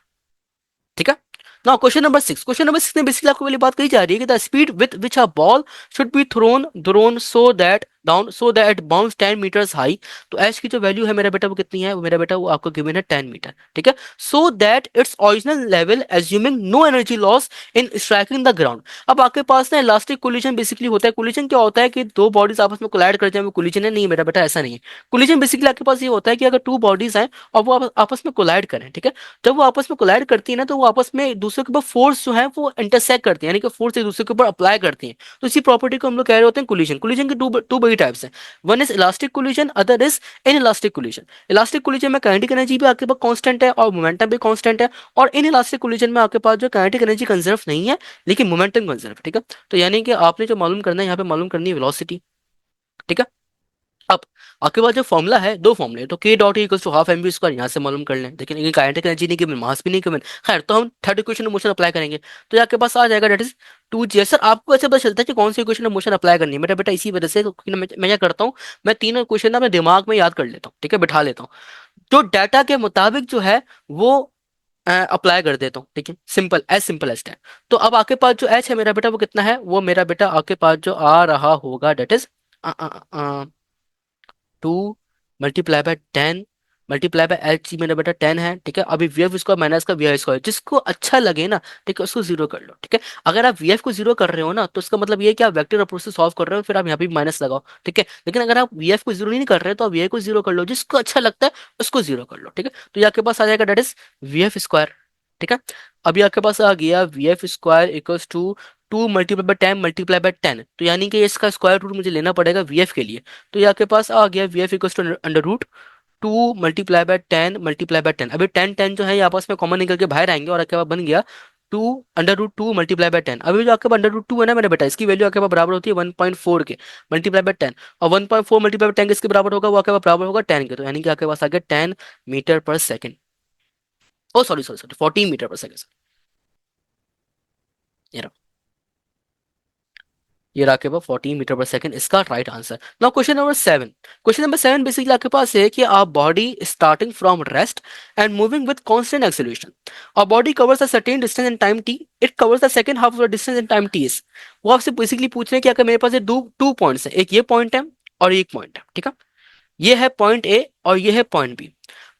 ठीक है। Now question number 6, question number 6 में बेसिकली आपको वाली बात कही जा रही है कि the speed with which a ball should be thrown so that bounce 10 metres high. तो एच की जो वैल्यू है मेरा बेटा वो कितनी है, वो मेरा बेटा वो आपको गिवन है 10 मीटर, ठीक है। So that its original level assuming no energy loss in striking the ground. अब आपके पास ना इलास्टिक कोलिजन बेसिकली होता है। कोलिजन क्या होता है कि दो बॉडीज आपस में कोलाइड कर जाए, वो कोलिजन है, नहीं मेरा बेटा ऐसा नहीं है। कोलिजन बेसिकली आपके पास ये होता है कि अगर टू बॉडीज हैं और वो आपस में कोलाइड करें, ठीक है, जब वो आपस में कोलाइड करती है ना, तो वो आपस में एक दूसरे के ऊपर फोर्स जो है वो इंटरसेक्ट करती है, यानी कि फोर्स एक दूसरे के ऊपर अप्लाई करती है। तो इसी प्रॉपर्टी को हम लोग कह रहे होते हैं कोलिजन। कोलिजन के टू बड़ी टाइप्स हैं, one is elastic collision, other is in elastic collision. Elastic collision में काइनेटिक एनर्जी भी आपके पास कांस्टेंट है और मोमेंटम भी कांस्टेंट है, और इन इलास्टिक कोलिजन में आपके पास जो काइनेटिक एनर्जी कंजर्व नहीं है लेकिन मोमेंटम कंजर्व, ठीक है। तो यानी कि आपने जो मालूम करना है यहाँ पे मालूम करनी है वेलोसिटी, ठीक है। अब आपके पास जो फॉर्मूला है, दो फॉर्मूले, तो K dot equals to half M V square, यहाँ से मालूम कर लें, लेकिन इनकी काइनेटिक एनर्जी नहीं गिवन, मास भी नहीं गिवन। खैर, तो हम third equation of motion apply करेंगे। तो ये आपके पास आ जाएगा दैट इज 2 g। सर आपको ऐसे पता चलता है कि कौन सी इक्वेशन ऑफ मोशन अप्लाई करनी है मेरा बेटा, इसी वजह से, क्योंकि मैं क्या करता हूँ, मैं तीनों इक्वेशन ना अपने दिमाग में याद कर लेता हूँ, ठीक है, बिठा लेता हूँ, जो डाटा के मुताबिक जो है वो अप्लाई कर देता हूँ, ठीक है, सिंपल एज दैट। तो अब आपके पास जो एच है मेरा बेटा वो कितना है, वो मेरा बेटा आपके पास जो आ रहा होगा that is 2 × 10 multiply by H G मेरा बेटा 10 है, ठीक है। अभी वी एफ स्क्वायर माइनस का वी आई स्क्वायर, जिसको अच्छा लगे ना, ठीक है, उसको जीरो कर लो, ठीक है। अगर आप वी एफ को जीरो कर रहे हो ना, तो इसका मतलब ये है कि आप वेक्टर अप्रोच से सॉल्व कर रहे हो, फिर आप यहाँ पे माइनस लगाओ, ठीक है। लेकिन अगर आप वी एफ को जीरो नहीं कर रहे हो तो आप वी आई को जीरो कर लो, जिसको अच्छा लगता है उसको जीरो कर लो, ठीक है। तो ये आपके पास आ जाएगा that is V F square, ठीक है। अभी आपके पास आ गया V F square equals to 2 × 10 × 10, तो यानी कि इसका स्क्वायर रूट मुझे लेना पड़ेगा वी एफ के लिए। तो ये आपके पास आ गया वी एफ इक्वल्स टू √2 × 10 × 10। अभी 10 10 जो है ये आपस में कॉमन निकल के बाहर आएंगे और आपके पास बन गया 2 √2 × 10। अभी जो आपके पास √2 है ना मेरे बेटा, इसकी वैल्यू आपके पास बराबर होती है 1.4 के मल्टीप्लाई बाय 10, और 1.4 मल्टीप्लाई बाय 10 किसके बराबर होगा, वो आपके पास बराबर होगा 10 के। तो यानी कि आपके पास आ गया 10 मीटर पर सेकेंड, ओ सॉरी सॉरी सॉरी 14 मीटर पर सेकेंड, ये रहा, ये रहा आपके पास 14 मीटर पर सेकेंड, इसका right answer. Now question number 7 basically आपके पास है कि our body starting from rest and moving with constant acceleration, our body covers a certain distance in time t, it covers the second half of the distance in time t is। वो आपसे बेसिकली पूछ रहे हैं कि अगर मेरे पास ये दो टू पॉइंट्स है, एक ये पॉइंट है और एक पॉइंट है, ठीक है, ये है पॉइंट ए और ये है पॉइंट बी।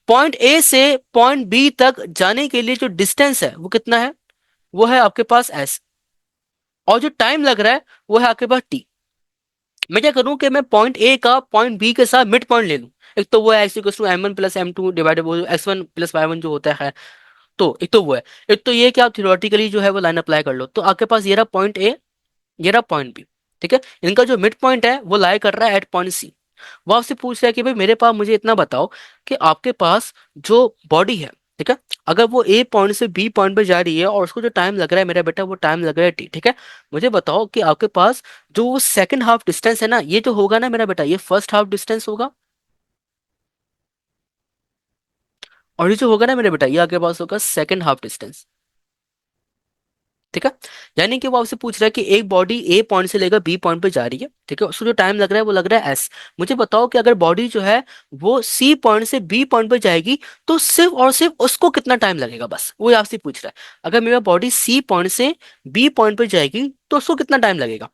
पॉइंट ए से पॉइंट बी तक जाने के लिए जो डिस्टेंस है वो कितना है, वो है आपके पास एस, और जो टाइम लग रहा है वो है आपके पास टी। मैं क्या करूं कि मैं पॉइंट ए का पॉइंट बी के साथ मिड पॉइंट ले लूं। एक तो वो है x = m1 + m2 divided x1 + y1 जो होता है, तो एक तो वो है, एक तो ये कि आप थियोरेटिकली जो है वो लाइन अप्लाई कर लो। तो आपके पास ये रहा पॉइंट ए, ये रहा पॉइंट बी, ठीक है। इनका जो मिड पॉइंट है वो लाई कर रहा है एट पॉइंट सी। वो आपसे पूछ रहा है कि भाई मेरे पास, मुझे इतना बताओ कि आपके पास जो बॉडी है, ठीक है, अगर वो ए पॉइंट से बी पॉइंट पे जा रही है और उसको जो टाइम लग रहा है मेरा बेटा, वो टाइम लग रहा है टी, ठीक है, मुझे बताओ कि आपके पास जो वो सेकंड हाफ डिस्टेंस है ना, ये जो होगा ना मेरा बेटा, ये फर्स्ट हाफ डिस्टेंस होगा, और ये जो होगा ना मेरे बेटा, ये आपके पास होगा सेकंड हाफ डिस्टेंस, ठीक है। यानी कि वो आपसे पूछ रहा है कि एक बॉडी ए पॉइंट से लेकर बी पॉइंट पे जा रही है, ठीक है, उसको जो टाइम लग रहा है वो लग रहा है एस। मुझे बताओ कि अगर बॉडी जो है वो सी पॉइंट से बी पॉइंट पे जाएगी, तो सिर्फ और सिर्फ उसको कितना टाइम लगेगा, बस वो आपसे पूछ रहा है। अगर मेरा बॉडी सी पॉइंट से बी पॉइंट पे जाएगी तो उसको कितना टाइम लगेगा।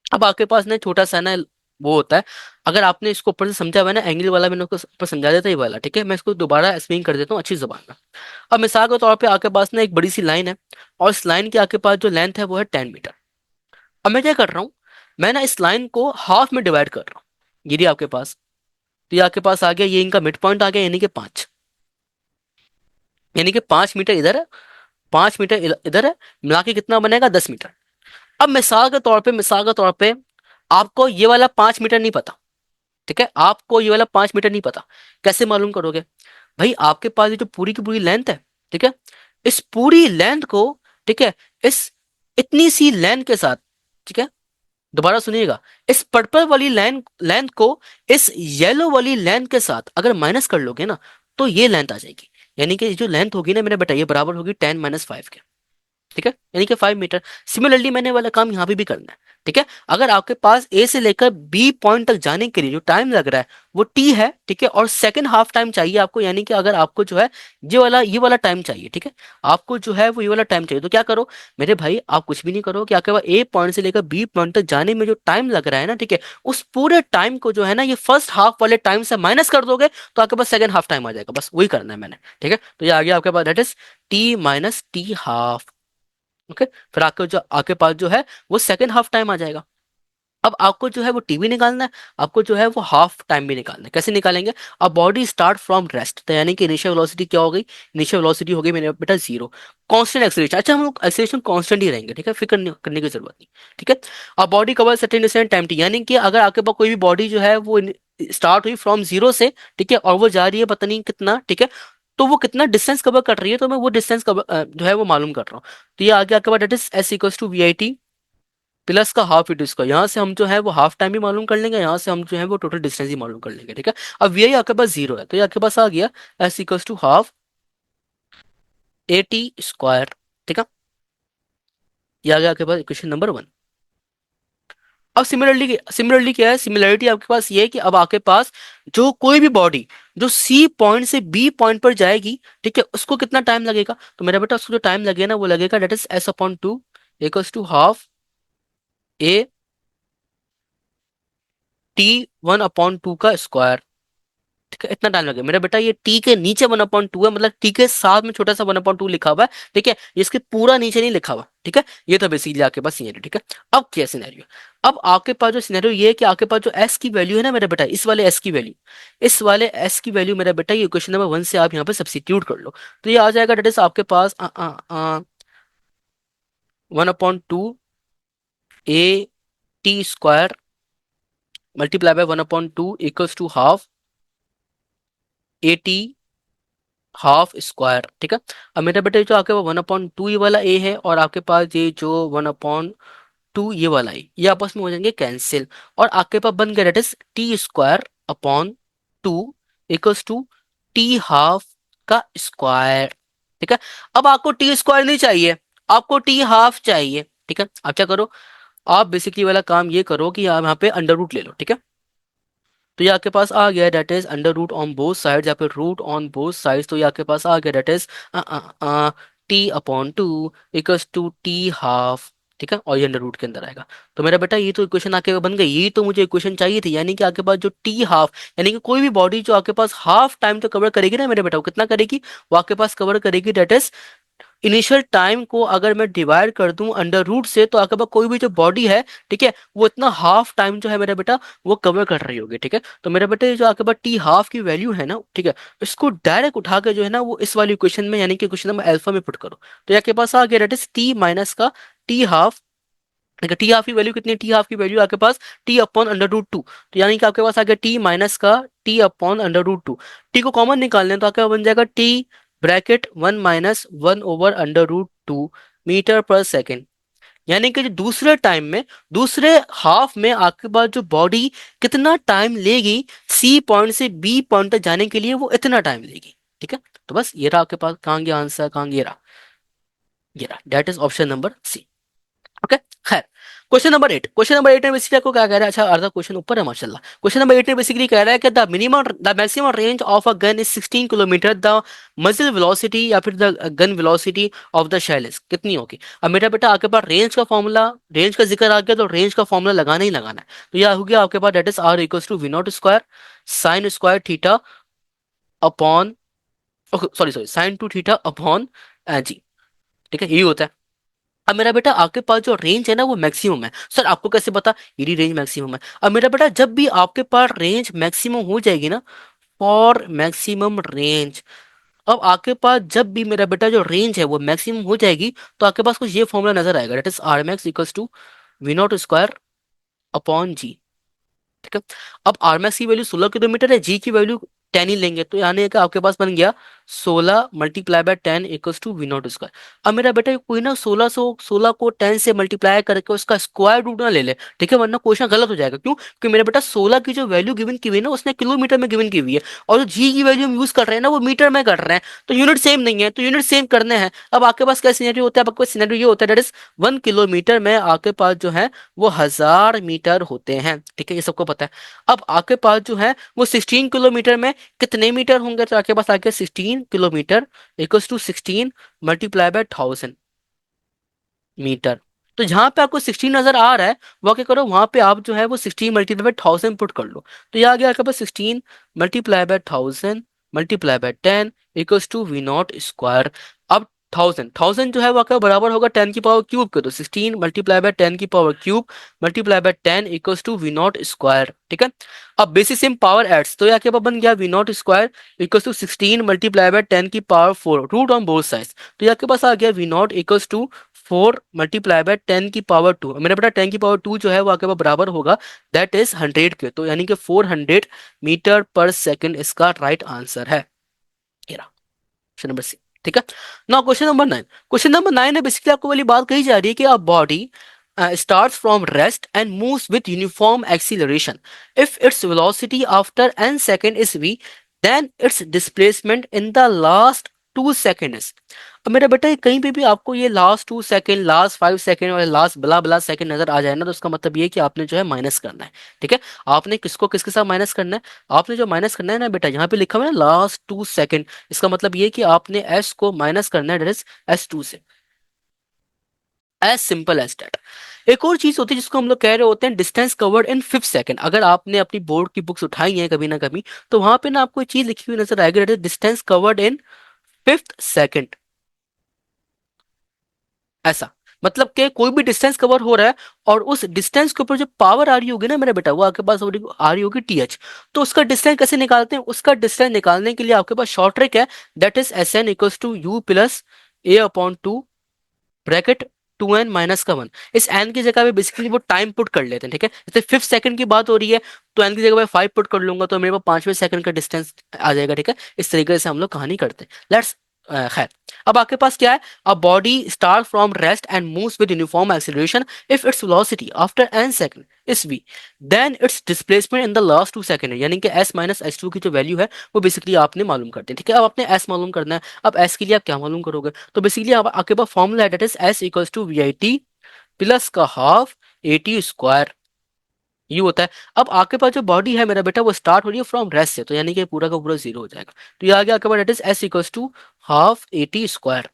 अब आपके पास ना छोटा सा ना वो होता है, अगर आपने इसको ऊपर से समझा हुआ है ना, एंगल वाला मैंने उसको ऊपर समझा देता है ये वाला, ठीक है, मैं इसको दोबारा एक्सप्लेन कर देता हूँ अच्छी जुबान में। अब मिसाल के तौर पे आपके पास ना एक बड़ी सी लाइन है, और इस लाइन के आपके पास जो लेंथ है वो है 10 मीटर। अब मैं क्या कर रहा हूँ, मैं ना इस लाइन को हाफ में डिवाइड कर रहा हूँ, ये रही आपके पास। तो ये आपके पास आ गया, ये इनका मिड पॉइंट आ गया, यानी कि 5, यानी कि 5 मीटर इधर है, 5 मीटर इधर है, मिला के कितना बनेगा, 10 मीटर। अब मिसाल के तौर पे आपको ये वाला 5 मीटर नहीं पता, ठीक है, आपको ये वाला 5 मीटर नहीं पता, कैसे मालूम करोगे। भाई आपके पास ये जो पूरी की पूरी लेंथ है, ठीक है, इस पूरी लेंथ को, ठीक है, इस इतनी सी लेंथ के साथ, ठीक है, दोबारा सुनिएगा, इस पर्पल वाली लेंथ लेंथ को इस येलो वाली लेंथ के साथ अगर माइनस कर लोगे ना, तो ये लेंथ आ जाएगी। यानी कि जो लेंथ होगी ना मेरे बेटा, ये बराबर होगी 10 - 5 के, ठीक है, यानी कि 5 मीटर। सिमिलरली मैंने वाला काम यहाँ पे भी करना है, ठीक है। अगर आपके पास ए से लेकर बी पॉइंट तक जाने के लिए जो टाइम लग रहा है वो टी है, ठीक है, और सेकंड हाफ टाइम चाहिए आपको, यानी कि अगर आपको जो है ये वाला टाइम चाहिए, ठीक है, आपको जो है वो ये वाला टाइम चाहिए, तो क्या करो मेरे भाई, आप कुछ भी नहीं करो, कि आपके पास ए पॉइंट से लेकर बी पॉइंट तक जाने में जो टाइम लग रहा है ना, ठीक है, उस पूरे टाइम को जो है ना, ये फर्स्ट हाफ वाले टाइम से माइनस कर दोगे, तो आपके पास सेकंड हाफ टाइम आ जाएगा, बस वही करना है मैंने, ठीक है। तो ये आ गया आपके पास, that is T - T ½ okay. फिर आपके जो आपके पास जो है वो सेकंड हाफ टाइम आ जाएगा। अब आपको जो है वो टीवी निकालना है, आपको जो है वो हाफ टाइम भी निकालना है। कैसे निकालेंगे, अब बॉडी स्टार्ट फ्रॉम रेस्ट, तो यानी कि इनिशियल वेलोसिटी क्या हो गई, इनिशियल वेलोसिटी हो गई मेरे बेटा 0। कांस्टेंट एक्सेलरेशन, अच्छा हम लोग एक्सेलरेशन कांस्टेंट ही रहेंगे, ठीक है, फिक्र करने की जरूरत नहीं, ठीक है। अब body cover certain distance time T, यानी कि अगर आपके पास कोई भी बॉडी जो है वो स्टार्ट हुई फ्रॉम 0 से, ठीक है, और वो जा रही है पता नहीं कितना, ठीक है, तो वो कितना डिस्टेंस कवर कर रही है, तो मैं वो डिस्टेंस कवर जो है वो मालूम कर रहा हूँ। तो ये आगे आपके पास that is S = VIT plus का हाफ इंटू इसका, यहाँ से हम जो है वो हाफ टाइम भी मालूम कर लेंगे, यहाँ से हम जो है वो टोटल डिस्टेंस ही मालूम कर लेंगे, ठीक है। अब वी आई आपके पास 0 है, तो ये आपके पास आ गया S = ½ AT², ठीक है, ये आ गया आपके पास इक्वेशन नंबर 1। अब सिमिलरली क्या है, सिमिलरिटी आपके पास ये है कि अब आपके पास जो कोई भी बॉडी जो सी पॉइंट से बी पॉइंट पर जाएगी, ठीक है, उसको कितना टाइम लगेगा, तो मेरा बेटा उसको जो टाइम लगेगा ना वो लगेगा डेट इज S/2 = ½ T1/2 का स्क्वायर, ठीक है, इतना टाइम लगेगा मेरा बेटा। ये टी के नीचे 1/2 है, मतलब टी के साथ में छोटा सा 1/2 लिखा हुआ है, ठीक है, इसके पूरा नीचे नहीं लिखा हुआ, ठीक है। ये तो बेसिकली आपके पास सिनेरियो, ठीक है। अब क्या सिनेरियो, अब आपके पास जो सिनेरियो ये है कि आपके पास जो एस की वैल्यू है ना मेरा बेटा, इस वाले एस की वैल्यू मेरा बेटा, ये क्वेश्चन नंबर 1 से आप यहाँ पे सब्सिट्यूट कर लो, तो ये आ जाएगा डेट इज आपके पास 1/2 AT² मल्टीप्लाई बाय 1/2 = ½ AT½ ठीक है। अब मेरा बेटा जो आपके पास 1/2 ये वाला ए है, और आपके पास ये जो 1/2 ये वाला ए, ये आपस में हो जाएंगे कैंसिल, और आपके पास बन गया डेट इज T² / 2 = T½ का स्क्वायर, ठीक है। अब आपको T² नहीं चाहिए, आपको T½ चाहिए, ठीक है। आप क्या करो, आप बेसिकली वाला काम ये करो कि आप यहाँ पे अंडर रूट ले लो, ठीक है। तो ये आपके पास आ गया that is under root on both side, या फिर रूट ऑन बोथ साइड, तो ये आपके पास आ गया डेट इज T/2 = T½ ठीक है, और ये अंडर रूट के अंदर आएगा। तो मेरा बेटा ये तो इक्वेशन आपके बन गई, ये तो मुझे इक्वेशन चाहिए थी, यानी कि आपके पास जो T½ यानी कि कोई भी बॉडी जो आपके पास हाफ टाइम तो कवर करेगी ना मेरे बेटा, वो कितना करेगी, वो आपके पास कवर करेगी डेट इज इनिशियल टाइम को अगर मैं डिवाइड कर दूं अंडर रूट से, तो आपके पास कोई भी जो बॉडी है, ठीक है, वो इतना हाफ टाइम जो है मेरा बेटा वो कवर कर रही होगी, ठीक है। तो मेरे बेटे जो आपके पास T½ की वैल्यू है ना, ठीक है, इसको डायरेक्ट उठा के जो है ना वो इस वाली इक्वेशन में, यानी कि क्वेश्चन नंबर अल्फा में पुट करो, तो ये आपके पास आ गया डेट इज T - का T½ ठीक है, टी हाफ की वैल्यू कितनी है, टी हाफ की वैल्यू आपके पास T upon under root two, तो यानी कि आपके पास आ गया टी माइनस का T upon under root two. T को कॉमन निकालने हैं, तो आपका बन जाएगा T bracket one minus one over under root two metre पर सेकेंड। यानी कि जो दूसरे टाइम में, दूसरे हाफ में आपके पास जो बॉडी कितना टाइम लेगी सी पॉइंट से बी पॉइंट तक जाने के लिए, वो इतना टाइम लेगी। ठीक है, तो बस ये रहा आपके पास, कहाँ गया आंसर, कहाँ गया, ये रहा, that is option number C. Okay, खैर, क्वेश्चन नंबर 8 में बेसिकली आपको क्या कह रहा है, अच्छा आधा क्वेश्चन ऊपर है माशाल्लाह। क्वेश्चन नंबर 8 में बेसिकली कह रहा है कि the maximum range of a gun is 16 kilometre, the muzzle velocity या फिर the gun velocity of the shell is कितनी होगी। अब मेरा बेटा आपके पास रेंज का फॉर्मूला, रेंज का जिक्र आ गया तो रेंज का फॉर्मूला लगाना ही लगाना है। तो यह हो गया आपके पास, that is R equals to V not square sine square theta upon, sorry sorry, sine two theta upon G. ठीक है, यही होता है। अब मेरा बेटा आपके पास जो रेंज है ना वो मैक्सिमम है। सर आपको कैसे पता, यही रेंज मैक्सिमम है। अब मेरा बेटा जब भी आपके पास रेंज मैक्सिमम हो जाएगी ना, फॉर मैक्सिमम रेंज, अब आपके पास जब भी मेरा बेटा जो रेंज है वो मैक्सिमम हो जाएगी, तो आपके पास कुछ ये फॉर्मूला नजर आएगा, that is R max equals to V not square upon G. ठीक है, अब आर मैक्स की वैल्यू 16 किलोमीटर है, जी की वैल्यू 10 ही लेंगे, तो यानी कि आपके पास बन गया 16 multiply by 10 equals to V not square. अब मेरा बेटा कोई ना 16 को 10 से मल्टीप्लाई करके उसका स्क्वायर रूट ना ले ले, ठीक है, वरना क्वेश्चन गलत हो जाएगा। क्यों, क्योंकि मेरा बेटा 16 की जो वैल्यू गिवन की हुई है ना उसने किलोमीटर में गिवन की हुई है, और जो जी की वैल्यू हम यूज कर रहे हैं ना वो मीटर में कर रहे हैं, तो यूनिट सेम नहीं है, तो यूनिट सेम करने हैं। अब आपके पास क्या सिनेरियो होता है, आपके पास सिनेरियो ये होता है, दैट इज 1 किलोमीटर में आपके पास जो है वो 1000 मीटर होते हैं। ठीक है, ये सबको पता है। अब आपके पास जो है वो 16 किलोमीटर में कितने मीटर होंगे, तो आपके पास आ गया 16 kilometre equals to 16 multiply by 1000 metre. तो जहां पे आपको 16 नजर आ रहा है, वो क्या करो, वहां पे आप जो है वो 16 मल्टीप्लाई बाय 1000 पुट कर लो, तो ये आ गया आपके पास 16 multiply by 1000 multiply by 10 equals to V not square. अब 1000 जो है वो आपका बराबर होगा 10 की पावर क्यूब के, तो 16 मल्टीप्लाई बाय 10 की power cube multiply by 10 equals to V not square. ठीक है, अब बेसिस सेम पावर एड्स, तो ये आपके पास बन गया V not square equals to 16 multiply by 10 की power 4 root on both sides, तो ये आपके पास आ गया V nought equals to 4 multiply by 10 की पावर 2। मेरा बेटा 10 की पावर 2 जो है वो आपके पास बराबर होगा दैट इज 100 के, तो यानी कि 400 मीटर पर सेकंड इसका राइट आंसर है। ये रहा क्वेश्चन नंबर सी। ठीक है, now question number 9। Question number 9 में बेसिकली आपको वाली बात कही जा रही है कि a body starts from rest and moves with uniform acceleration. If its velocity after n second is v, then its displacement in the last 2 seconds is। अब मेरा बेटा ये कहीं पे भी आपको ये लास्ट 2 सेकेंड, लास्ट 5 सेकेंड और लास्ट बला बला सेकेंड नजर आ जाए ना, तो उसका मतलब ये है कि आपने जो है माइनस करना है। ठीक है, आपने किसको किसके साथ माइनस करना है, आपने जो माइनस करना है ना बेटा, यहाँ पे लिखा हुआ है ना लास्ट 2 सेकेंड, इसका मतलब ये है कि आपने एस को माइनस करना है, दैट इज S2 से, एज सिंपल एज दैट। एक और चीज होती है जिसको हम लोग कह रहे होते हैं डिस्टेंस कवर्ड इन 5 सेकंड। अगर आपने अपनी बोर्ड की बुक्स उठाई हैं कभी ना कभी, तो वहां पे ना आपको एक चीज लिखी हुई नजर आएगी, distance covered in 5th second. ऐसा मतलब कि कोई भी डिस्टेंस कवर हो रहा है, और उस डिस्टेंस के ऊपर जो पावर आ रही होगी ना मेरा बेटा, वो आपके पास आ रही होगी TH। तो उसका डिस्टेंस कैसे निकालते हैं, उसका डिस्टेंस निकालने के लिए आपके पास शॉर्ट ट्रिक है, that is SN equals to U plus A upon 2 bracket 2n-1। इस n की जगह पे बेसिकली वो टाइम पुट कर लेते हैं। ठीक है, जैसे 5th सेकंड की बात हो रही है, तो n की जगह पे 5 पुट कर लूंगा, तो मेरे पास 5वें सेकंड का डिस्टेंस आ जाएगा। ठीक है, इस तरीके से हम लोग कहानी करते हैं। लेट्स खैर, अब आपके पास क्या है, a body start from rest and moves with uniform acceleration if its velocity after n second is v, then its displacement in the last 2 second, यानी कि s माइनस S2 की जो वैल्यू है वो बेसिकली आपने मालूम करते हैं। ठीक है, अब आपने s मालूम करना है। अब s के लिए आप क्या मालूम करोगे, तो बेसिकली आप आपके पास फॉर्मूला है, that is s equals to VIT plus का हाफ AT स्क्वायर, ये होता है। अब आपके पास जो बॉडी है मेरा बेटा वो स्टार्ट हो रही है फ्रॉम रेस्ट से, तो यानी कि पूरा का पूरा जीरो हो जाएगा, तो ये आ गया आपके पास, that is s equals to half AT square.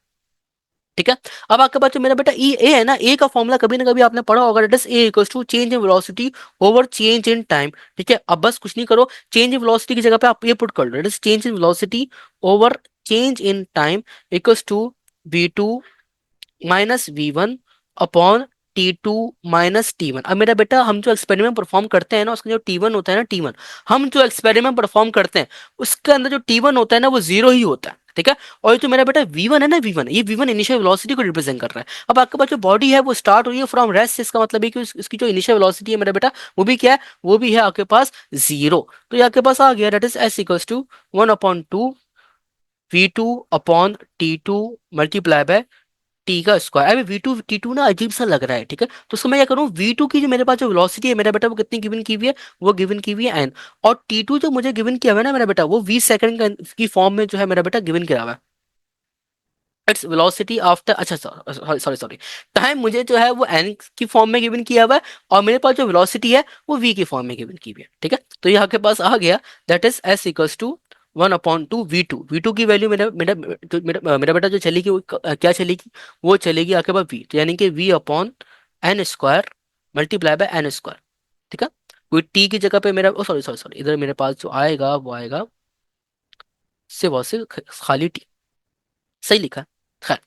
ठीक है, अब आपके पास जो मेरा बेटा ई ए है ना, ए का फॉर्मूला कभी ना कभी आपने पढ़ा होगा, that is A equals to change in velocity over change in time. ठीक है, अब बस कुछ नहीं करो, चेंज इन वेलोसिटी की जगह पे आप ये पुट कर लो, that is change in velocity over change in time equals to V2 minus V1 upon T2 minus T1। अब मेरा बेटा हम जो एक्सपेरिमेंट परफॉर्म करते हैं ना, उसका जो T1 होता है ना, T1, हम जो एक्सपेरिमेंट परफॉर्म करते हैं उसके अंदर जो T1 होता है ना वो जीरो ही होता है। ठीक है। और ये जो मेरा बेटा v1 है ना, v1, ये v1 इनिशियल वेलोसिटी को रिप्रेजेंट कर रहा है। अब आपके पास जो बॉडी है वो स्टार्ट हुई है फ्रॉम रेस्ट, इसका मतलब है कि इसकी जो इनिशियल वेलोसिटी है मेरा बेटा वो भी क्या है, वो भी है आपके पास जीरो। तो ये आपके पास आ गया that is S equals to 1/2 v2 upon t2 multiply by T का स्क्वायर। अभी v2 t2 ना अजीब सा लग रहा है, ठीक है। तो उसको मैं क्या करूँ, v2 की जो मेरे पास जो वेलोसिटी है मेरा बेटा वो कितनी गिवन की हुई है, वो गिवन की हुई है n, और t2 जो मुझे गिवन किया हुआ है ना मेरा बेटा वो 20 सेकंड की फॉर्म में जो है मेरा बेटा गिवन किया हुआ है। इट्स वेलोसिटी आफ्टर, अच्छा सॉरी सॉरी सॉरी, टाइम मुझे जो है वो n की फॉर्म में गिवन किया हुआ है, और मेरे पास जो वेलोसिटी है वो v की फॉर्म में गिवन की हुई है, ठीक है। तो यहाँ के पास आ गया that is s equals to 1/2 v2 की वैल्यू मेरा बेटा जो चलेगी वो क्या चलेगी, वो चलेगी आपके पास v, तो यानी कि v upon N square multiply by N square, ठीक है। कोई t की जगह पे मेरा, ओ सॉरी सॉरी सॉरी, इधर मेरे पास जो आएगा वो आएगा सिर्फ और सिर्फ खाली t, सही लिखा है। खैर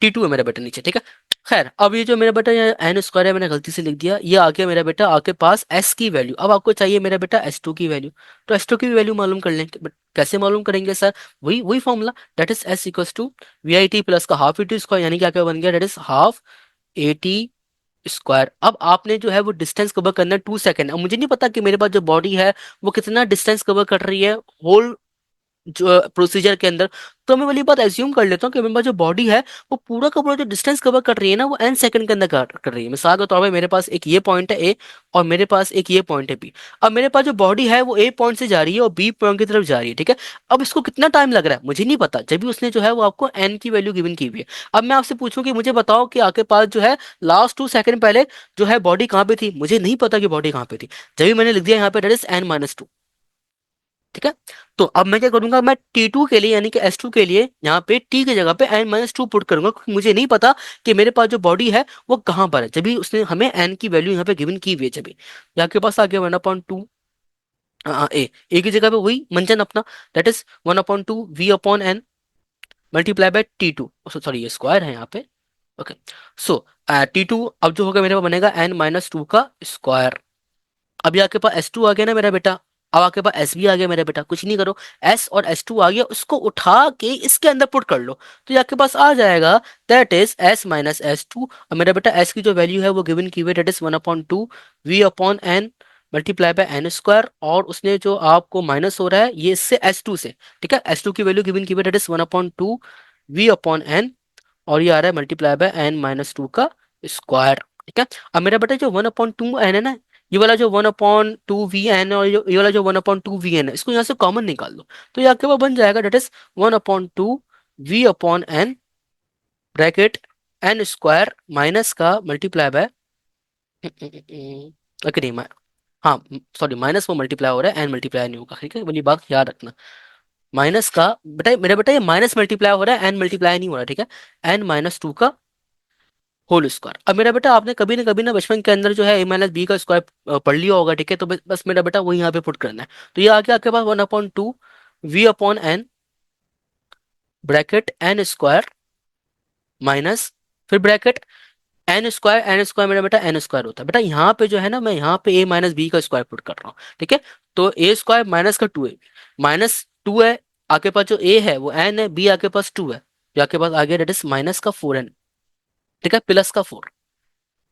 t2 है मेरा बेटा नीचे, ठीक है। खैर अब ये जो मेरा बेटा एन स्क्वायर है मैंने गलती से लिख दिया, ये आ गया मेरा बेटा आपके पास s की वैल्यू। अब आपको चाहिए मेरा बेटा s2 की वैल्यू, तो s2 की वैल्यू मालूम कर लेंगे, बट कैसे मालूम करेंगे सर, वही वही formula that is s equals to V I T plus का हाफ ई टी स्क्वायर, यानी कि क्या बन गया that is half A T square. अब आपने जो है वो डिस्टेंस कवर करना है 2 सेकंड। अब मुझे नहीं पता कि मेरे पास जो बॉडी है वो कितना डिस्टेंस कवर कर रही है होल जो प्रोसीजर के अंदर। तो मैं वाली बात एज्यूम कर लेता हूँ कि मेरे पास जो बॉडी है वो पूरा का पूरा जो डिस्टेंस कवर कर रही है ना वो n सेकंड के अंदर कर रही है। मिसाल के तौर पे मेरे पास एक ये पॉइंट है ए, और मेरे पास एक ये पॉइंट है बी। अब मेरे पास जो बॉडी है वो ए पॉइंट से जा रही है और बी पॉइंट की तरफ जा रही है, ठीक है। अब इसको कितना टाइम लग रहा है मुझे नहीं पता, जब भी उसने जो है वो आपको n की वैल्यू गिवन की हुई है। अब मैं आपसे पूछूं कि मुझे बताओ कि आपके पास जो है लास्ट 2 सेकंड पहले जो है बॉडी कहाँ पे थी, मुझे नहीं पता कि बॉडी कहाँ पे थी। जब भी मैंने लिख दिया यहाँ पे दैट इज n-2, ठीक है। तो अब मैं क्या करूंगा, मैं T2 के लिए यानी कि S2 के लिए यहाँ पे T की जगह पे n-2 पुट करूंगा, क्योंकि मुझे नहीं पता कि मेरे पास जो बॉडी है वो कहाँ पर है, जब भी उसने हमें n की वैल्यू यहाँ पे गिवन की हुई है। जब भी यहाँ के पास आ गया 1/2 ए की जगह पे वही मंजन अपना that is 1/2 v upon N multiply by T2, sorry ये स्क्वायर है यहाँ पे, ओके। सो T2 अब जो होगा मेरे पास बनेगा n-2 का स्क्वायर। अब ये आपके पास S2 आ गया ना मेरा बेटा, अब आपके पास S भी आ गया मेरा बेटा, कुछ नहीं करो, S और S2 आ गया, उसको उठा के इसके अंदर पुट कर लो, तो ये आपके पास आ जाएगा दैट इज S-S2। और मेरा बेटा S की जो वैल्यू है वो गिवन की हुई है that is 1/2 v upon N multiply by N square, और उसने जो आपको माइनस हो रहा है ये इससे S2 से, ठीक है। S2 की वैल्यू गिवन की हुई है that is 1/2 v upon n, और ये आ रहा है मल्टीप्लाई बाय n-2 का स्क्वायर, ठीक है। अब मेरा बेटा जो 1/2 n है ना, ये वाला जो 1/2 v n और ये वाला जो 1/2 v n है, इसको यहाँ से कॉमन निकाल दो, तो ये आपके पास बन जाएगा that is 1/2 v upon n bracket n square minus का मल्टीप्लाई बाय, ओके नहीं हाँ सॉरी माइनस वो मल्टीप्लाई हो रहा है एन मल्टीप्लाई नहीं होगा, ठीक है, वाली बात याद रखना। माइनस का बेटा मेरा बेटा ये माइनस मल्टीप्लाई हो रहा है एन मल्टीप्लाई नहीं हो रहा है, ठीक है। n-2 का होल स्क्वायर। अब मेरा बेटा आपने कभी ना बचपन के अंदर जो है a-b का स्क्वायर पढ़ लिया होगा, ठीक है। तो बस मेरा बेटा वही यहाँ पे पुट करना है। तो ये आ गया आपके पास 1/2 v upon n bracket n square minus, फिर ब्रैकेट एन स्क्वायर मेरा बेटा एन स्क्वायर होता है। बेटा यहाँ पे जो है ना मैं यहाँ पे a-b का स्क्वायर पुट कर रहा हूँ, ठीक है। तो ए स्क्वायर माइनस का 2a माइनस 2 है, आपके पास जो a है वो n है, b आपके पास 2 है, जो आपके पास आ गया डेट इज माइनस का 4n, ठीक है, प्लस का 4।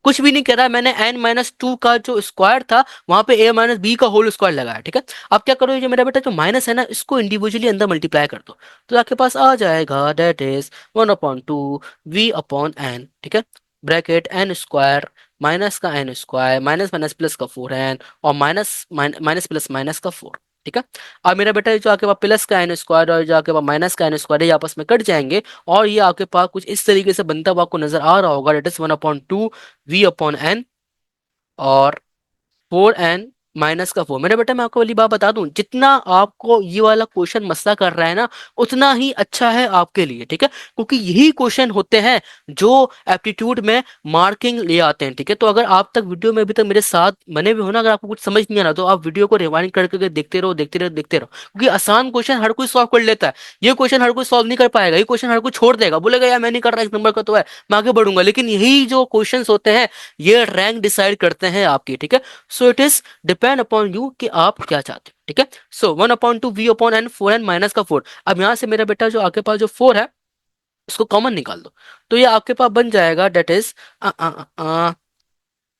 कुछ भी नहीं कह रहा है, मैंने n-2 का जो स्क्वायर था वहां पे a-b का होल स्क्वायर लगाया, ठीक है। अब क्या करो, ये जो मेरा बेटा जो माइनस है ना इसको इंडिविजुअली अंदर मल्टीप्लाई कर दो, तो आपके पास आ जाएगा that is 1/2 v upon n, ठीक है, ब्रैकेट एन स्क्वायर माइनस का n square minus minus plus का 4n और माइनस माइनस प्लस माइनस का 4, ठीक है। अब मेरा बेटा ये जो आपके पास प्लस का एन स्क्वायर और जो आपके पास माइनस का एन स्क्वायर है ये आपस में कट जाएंगे, और ये आपके पास कुछ इस तरीके से बनता हुआ आपको नजर आ रहा होगा, that is 1/2 v upon n और 4n-4। मेरे बेटा मैं आपको वाली बात बता दूं, जितना आपको ये वाला क्वेश्चन मसला कर रहा है ना उतना ही अच्छा है आपके लिए, ठीक है, क्योंकि यही क्वेश्चन होते हैं जो एप्टीट्यूड में मार्किंग ले आते हैं, ठीक है। तो अगर आप तक वीडियो में अभी तक मेरे साथ बने हुए हो ना, अगर आपको कुछ समझ नहीं आ रहा तो आप वीडियो को रिवाइंड करके देखते रहो देखते रहो देखते रहो, क्योंकि आसान क्वेश्चन हर कोई सॉल्व कर लेता है, ये क्वेश्चन हर कोई सॉल्व नहीं कर पाएगा, ये क्वेश्चन हर कोई छोड़ देगा, बोलेगा यार मैं नहीं कर रहा, एक नंबर का तो है मैं आगे बढ़ूंगा। लेकिन यही जो क्वेश्चन होते हैं ये रैंक डिसाइड करते हैं आपकी, ठीक है। So it is depend upon you कि आप क्या चाहते हो, ठीक है। सो 1/2 v/n 4n माइनस का 4। अब यहां से मेरा बेटा जो आपके पास जो 4 है उसको कॉमन निकाल दो, तो ये आपके पास बन जाएगा डेट इज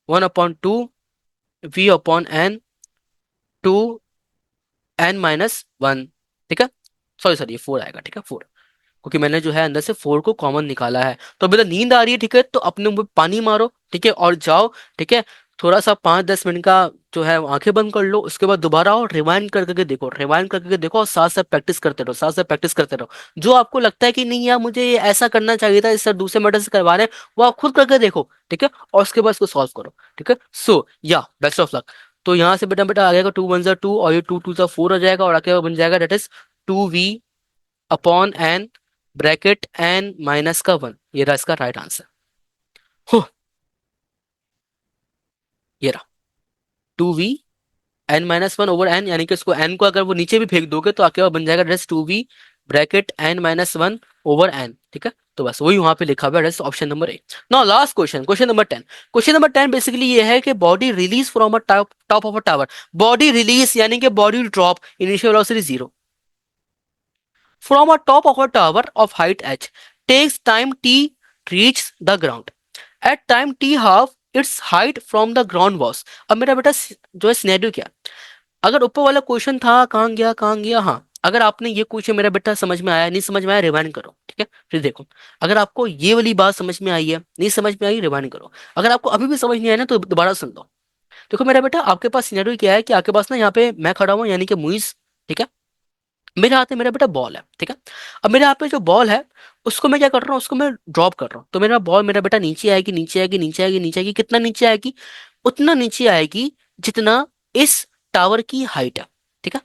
1/2 v/n 2n-1, ठीक है। सॉरी सॉरी, ये 4 आएगा, ठीक है, 4, क्योंकि मैंने जो है अंदर से 4 को कॉमन निकाला है। तो अभी तो नींद आ रही है, ठीक है, तो अपने मुंह पे पानी मारो, ठीक है, और जाओ, ठीक है। थोड़ा सा 5-10 मिनट का जो है आंखें बंद कर लो, उसके बाद दोबारा आओ, रिवाइंड करके देखो, रिवाइंड करके देखो, और साथ साथ प्रैक्टिस करते रहो, साथ साथ प्रैक्टिस करते रहो। जो आपको लगता है कि नहीं यार मुझे ये ऐसा करना चाहिए था, इस सर दूसरे मेथड से करवा रहे हैं, वो आप खुद करके देखो, ठीक है, और उसके बाद इसको सॉल्व करो, ठीक है। सो या बेस्ट ऑफ लक। तो यहाँ से बेटा बेटा आ जाएगा 2 1 2 और ये 2 2 4 हो जाएगा, और आगे बन जाएगा that is 2v/n bracket n minus का 1। ये रहा इसका राइट आंसर। हो, ये रहा 2v/n-1/n, यानी कि इसको n को अगर वो नीचे भी फेंक दोगे तो आपके पास बन जाएगा रेस्ट 2v ब्रैकेट n-1/n, ठीक है। तो बस वही वहां पे लिखा हुआ है, रेस्ट ऑप्शन नंबर ए। Now last question, question number 10। Question number 10 basically ये है कि body release from a top top of a tower. Body release यानी कि body drop, initial velocity 0 from a top of a tower of height h takes time t reach the ground at time t half its height from the ground was। अब मेरा बेटा जो है सिनेरियो क्या, अगर ऊपर वाला क्वेश्चन था कहाँ गया हाँ, अगर आपने ये क्वेश्चन मेरा बेटा समझ में आया, नहीं समझ में आया, रिवाइंड करो, ठीक है, फिर देखो। अगर आपको ये वाली बात समझ में आई है, नहीं समझ में आई, रिवाइंड करो। अगर आपको अभी भी समझ नहीं आया ना तो दोबारा सुन लो। देखो मेरा बेटा, आपके पास सिनेरियो क्या है कि आपके पास ना यहाँ पे मैं खड़ा हूँ, यानी कि मुइज, ठीक है। मेरे हाथ में मेरा बेटा बॉल है, ठीक है। अब मेरे हाथ में जो बॉल है उसको मैं क्या कर रहा हूँ, उसको मैं ड्रॉप कर रहा हूँ, तो मेरा बॉल मेरा बेटा नीचे आएगी, नीचे आएगी, नीचे आएगी, नीचे आएगी। कितना नीचे आएगी? उतना नीचे आएगी जितना इस टावर की हाइट है, ठीक है।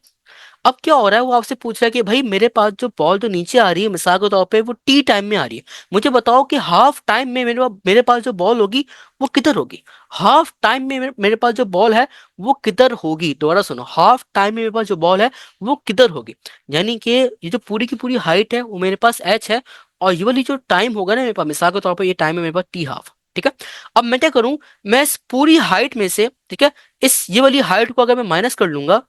अब क्या हो रहा है, वो आपसे पूछ रहा है कि भाई मेरे पास जो बॉल जो नीचे आ रही है मिसाल के तौर पे वो टी टाइम में आ रही है, मुझे बताओ कि हाफ टाइम में मेरे पास जो बॉल होगी वो किधर होगी। हाफ टाइम में मेरे पास जो बॉल है वो किधर होगी, दोबारा सुनो, हाफ टाइम में मेरे पास जो बॉल है वो किधर होगी। यानी कि ये जो पूरी की पूरी हाइट है वो मेरे पास एच है, और ये वाली जो टाइम होगा ना मेरे पास, मिसाल के तौर पर ये टाइम है मेरे पास टी हाफ, ठीक है। अब मैं क्या करूं, मैं इस पूरी हाइट में से, ठीक है, इस ये वाली हाइट को अगर मैं माइनस कर लूंगा,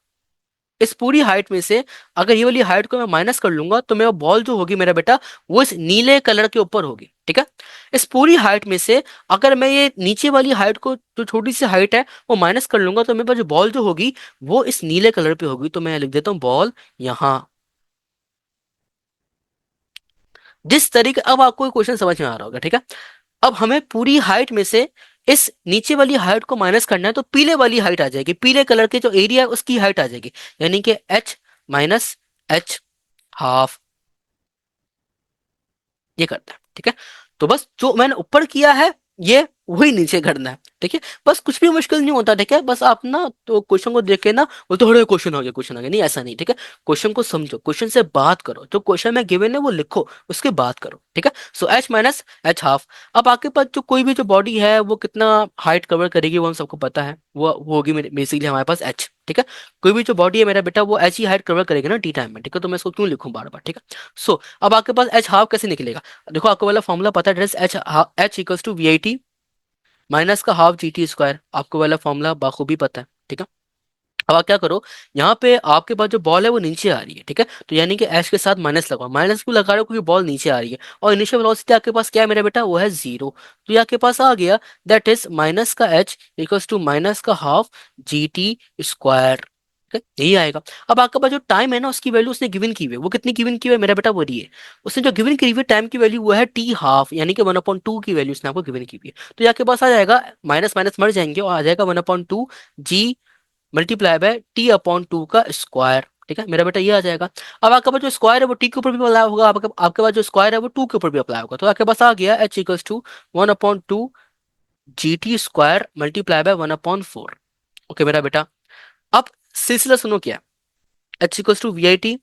इस पूरी हाइट में से अगर ये वाली हाइट को मैं माइनस कर लूंगा तो मेरा बॉल जो होगी मेरा बेटा वो इस नीले कलर के ऊपर होगी, ठीक है। इस पूरी हाइट में से अगर मैं ये नीचे वाली हाइट को, जो छोटी सी हाइट है, वो माइनस कर लूंगा तो मेरे पास जो बॉल जो होगी वो इस नीले कलर पे होगी। तो मैं लिख देता हूँ बॉल यहाँ। जिस तरीके, अब आपको क्वेश्चन समझ में आ रहा होगा, ठीक है। अब हमें पूरी हाइट में से इस नीचे वाली हाइट को माइनस करना है, तो पीले वाली हाइट आ जाएगी, पीले कलर के जो एरिया है उसकी हाइट आ जाएगी, यानी कि एच माइनस एच हाफ, ये करना है, ठीक है। तो बस जो मैंने ऊपर किया है ये वही नीचे करना है, ठीक है। बस कुछ भी मुश्किल नहीं होता, ठीक है। बस आप ना तो क्वेश्चन को देख के ना बोलते हो, क्वेश्चन हो गया, क्वेश्चन आ गया, नहीं ऐसा नहीं, ठीक है। क्वेश्चन को समझो, क्वेश्चन से बात करो, जो क्वेश्चन में गिवन है वो लिखो, उसके बात करो, ठीक है। So H minus H half. अब आपके पास जो कोई भी जो बॉडी है वो कितना हाइट कवर करेगी वो हम सबको पता है, वो होगी बेसिकली हमारे पास एच, ठीक है। कोई भी जो बॉडी है मेरा बेटा वो एच ही हाइट कवर करेगी ना टी टाइम में, ठीक है। तो मैं इसको क्यों लिखूं बार बार, ठीक है। सो अब आपके पास एच हाफ कैसे निकलेगा, देखो आपको वाला फॉर्मूला पता है, H H equals to V I T minus का हाफ जी टी स्क्वायर, आपको वाला फॉर्मूला बाखूबी पता है, ठीक है। अब आप क्या करो, यहाँ पे आपके पास जो बॉल है वो नीचे आ रही है, ठीक है। तो यानी कि एच के साथ माइनस लगाओ, माइनस क्यों लगा रहे हो, क्योंकि बॉल नीचे आ रही है, और इनिशियल वेलोसिटी आपके पास क्या है मेरा बेटा, वो है 0। तो ये आपके पास आ गया, दैट इज माइनस का एच इक्वल्स टू माइनस का हाफ जी टी स्क्वायर, ठीक है, यही आएगा। अब आपके पास जो टाइम है ना उसकी वैल्यू उसने गिवन की हुई है, वो कितनी गिवन की हुई है मेरा बेटा, वो रही है। उसने जो गिवन की हुई है टाइम की वैल्यू वो है टी हाफ, यानी कि 1/2 की वैल्यू उसने आपको गिवन की हुई है। तो ये आपके पास आ जाएगा, माइनस माइनस मर जाएंगे और आ जाएगा 1/2 G multiply by T upon two का स्क्वायर, ठीक है मेरा बेटा, ये आ जाएगा। अब आपके पास जो स्क्वायर है वो टी के ऊपर भी अप्लाई होगा, आपके पास जो स्क्वायर है वो टू के ऊपर भी अप्लाई होगा, तो आपके पास आ गया H equals to 1/2 G T square multiply by 1/4। Okay मेरा बेटा, अब सिलसिला सुनो क्या, H equals to V I T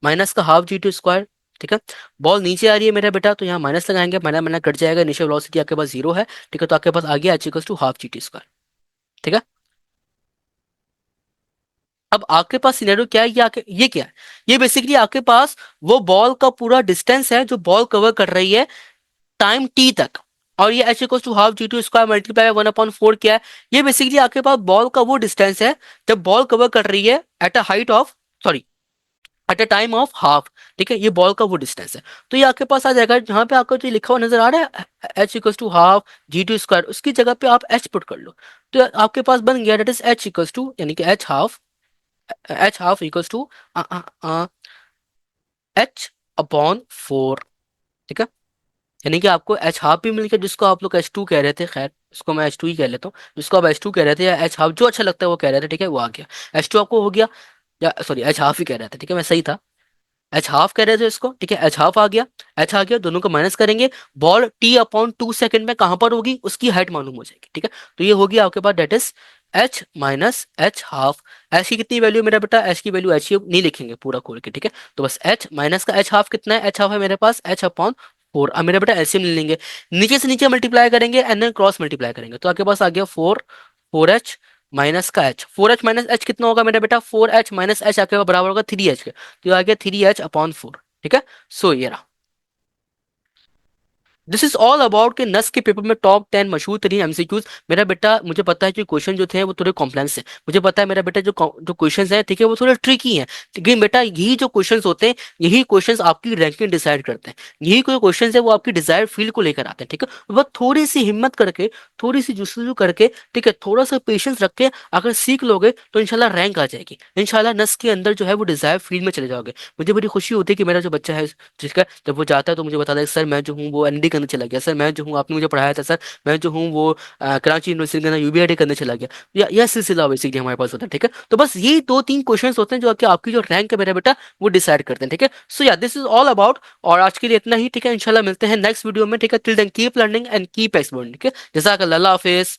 minus का हाफ जी टी स्क्वायर, ठीक है। बॉल नीचे आ रही है मेरा बेटा, तो यहाँ माइनस लगाएंगे, माइनस माइनस कट जाएगा, इनिशियल वेलोसिटी आपके पास 0 है, ठीक है। तो आपके पास आ गया H equals to half G T square, ठीक है। अब आपके पास सिनेरियो क्या है, ये क्या है, ये बेसिकली आपके पास वो बॉल का पूरा डिस्टेंस है जो बॉल कवर कर रही है टाइम टी तक, और ये H equal to half G two square multiply 1/4 क्या है? ये बेसिकली आपके पास बॉल का वो डिस्टेंस है जब बॉल कवर कर रही है at a height of, sorry, at a time of half. ठीक है, ये बॉल का वो डिस्टेंस है। तो ये आपके पास आ जाएगा, जहां पे आपको जो लिखा हुआ नजर आ रहा है H equal to half G two square, उसकी जगह पे आप एच पुट कर लो। तो आपके पास बन गया, that is H equal to, यानी कि H half equal to H upon 4। ठीक है, यानी कि आपको एच हाफ भी मिल गया, जिसको आप लोग एच टू कह रहे थे, खैर इसको मैं एच टू ही कह लेता हूँ, जिसको आप एच टू कह रहे थे या एच हाफ जो अच्छा लगता है वो कह रहे थे। ठीक है, वो आ गया, एच टू आपको हो गया, या सॉरी एच हाफ ही कह रहे थे। ठीक है, मैं सही था, एच हाफ कह रहे थे इसको। ठीक है, एच हाफ आ गया, एच आ गया, दोनों को माइनस करेंगे, बॉल टी अपॉन 2 सेकंड में कहां पर होगी उसकी हाइट मालूम हो जाएगी। ठीक है, तो ये होगी आपके पास, that is H minus H half. H की कितनी वैल्यू मेरा बेटा, एच की वैल्यू एच ही नहीं लिखेंगे पूरा खोल के। ठीक है, तो बस एच माइनस का एच हाफ कितना है, एच हाफ है मेरे पास एच अपॉन 4। अब मेरा बेटा एलसीएम ले लेंगे, नीचे से नीचे मल्टीप्लाई करेंगे एंड देन क्रॉस मल्टीप्लाई करेंगे, तो आपके पास आ गया 4 एच माइनस का एच। 4 एच माइनस एच कितना होगा मेरा बेटा, 4 एच माइनस एच आपके पास बराबर होगा 3 एच के, तो ये आ गया 3 एच अपॉन 4। ठीक है, सो ये रहा। दिस इज ऑल अबाउट के नस के पेपर में टॉप 10 मशहूर तरीन एमसीक्यूज। मेरा बेटा मुझे पता है कि क्वेश्चन जो थे वो थोड़े कॉम्प्लेक्स हैं, मुझे पता है मेरा बेटा जो क्वेश्चंस हैं, ठीक है, वो थोड़े ट्रिकी हैं, लेकिन बेटा यही जो क्वेश्चंस होते हैं, यही क्वेश्चंस आपकी रैंकिंग डिसाइड करते हैं। यही कोई क्वेश्चंस है वो आपकी डिजायर्ड फील्ड को लेकर आते हैं। ठीक है, बस थोड़ी सी हिम्मत करके, थोड़ी सी जुस्तजू करके, ठीक है, थोड़ा सा पेशेंस रख के अगर सीख लोगे तो इंशाल्लाह रैंक आ जाएगी, इंशाल्लाह नस के अंदर जो है वो डिजायर्ड फील्ड में चले जाओगे। मुझे बड़ी खुशी होती है कि मेरा जो बच्चा है, ठीक है, जब वो जाता है तो मुझे बताता है सर मैं जो हूँ वो एनडी करने चला गया, सर मैं जो हूँ आपने मुझे पढ़ाया था सर, मैं जो हूँ वो कराची यूनिवर्सिटी के अंदर यूबीआईटी करने चला गया। यह सिलसिला बेसिकली हमारे पास होता है। ठीक है, तो बस यही 2-3 क्वेश्चन होते हैं जो कि आपकी जो रैंक है मेरा बेटा वो डिसाइड करते हैं। ठीक है, सो या दिस इज ऑल अबाउट, और आज के लिए इतना ही। ठीक है, इंशाल्लाह मिलते हैं नेक्स्ट वीडियो में। ठीक है, till then keep learning and keep exploring. ठीक है, जज़ाकल्लाह, अल्लाह हाफिज।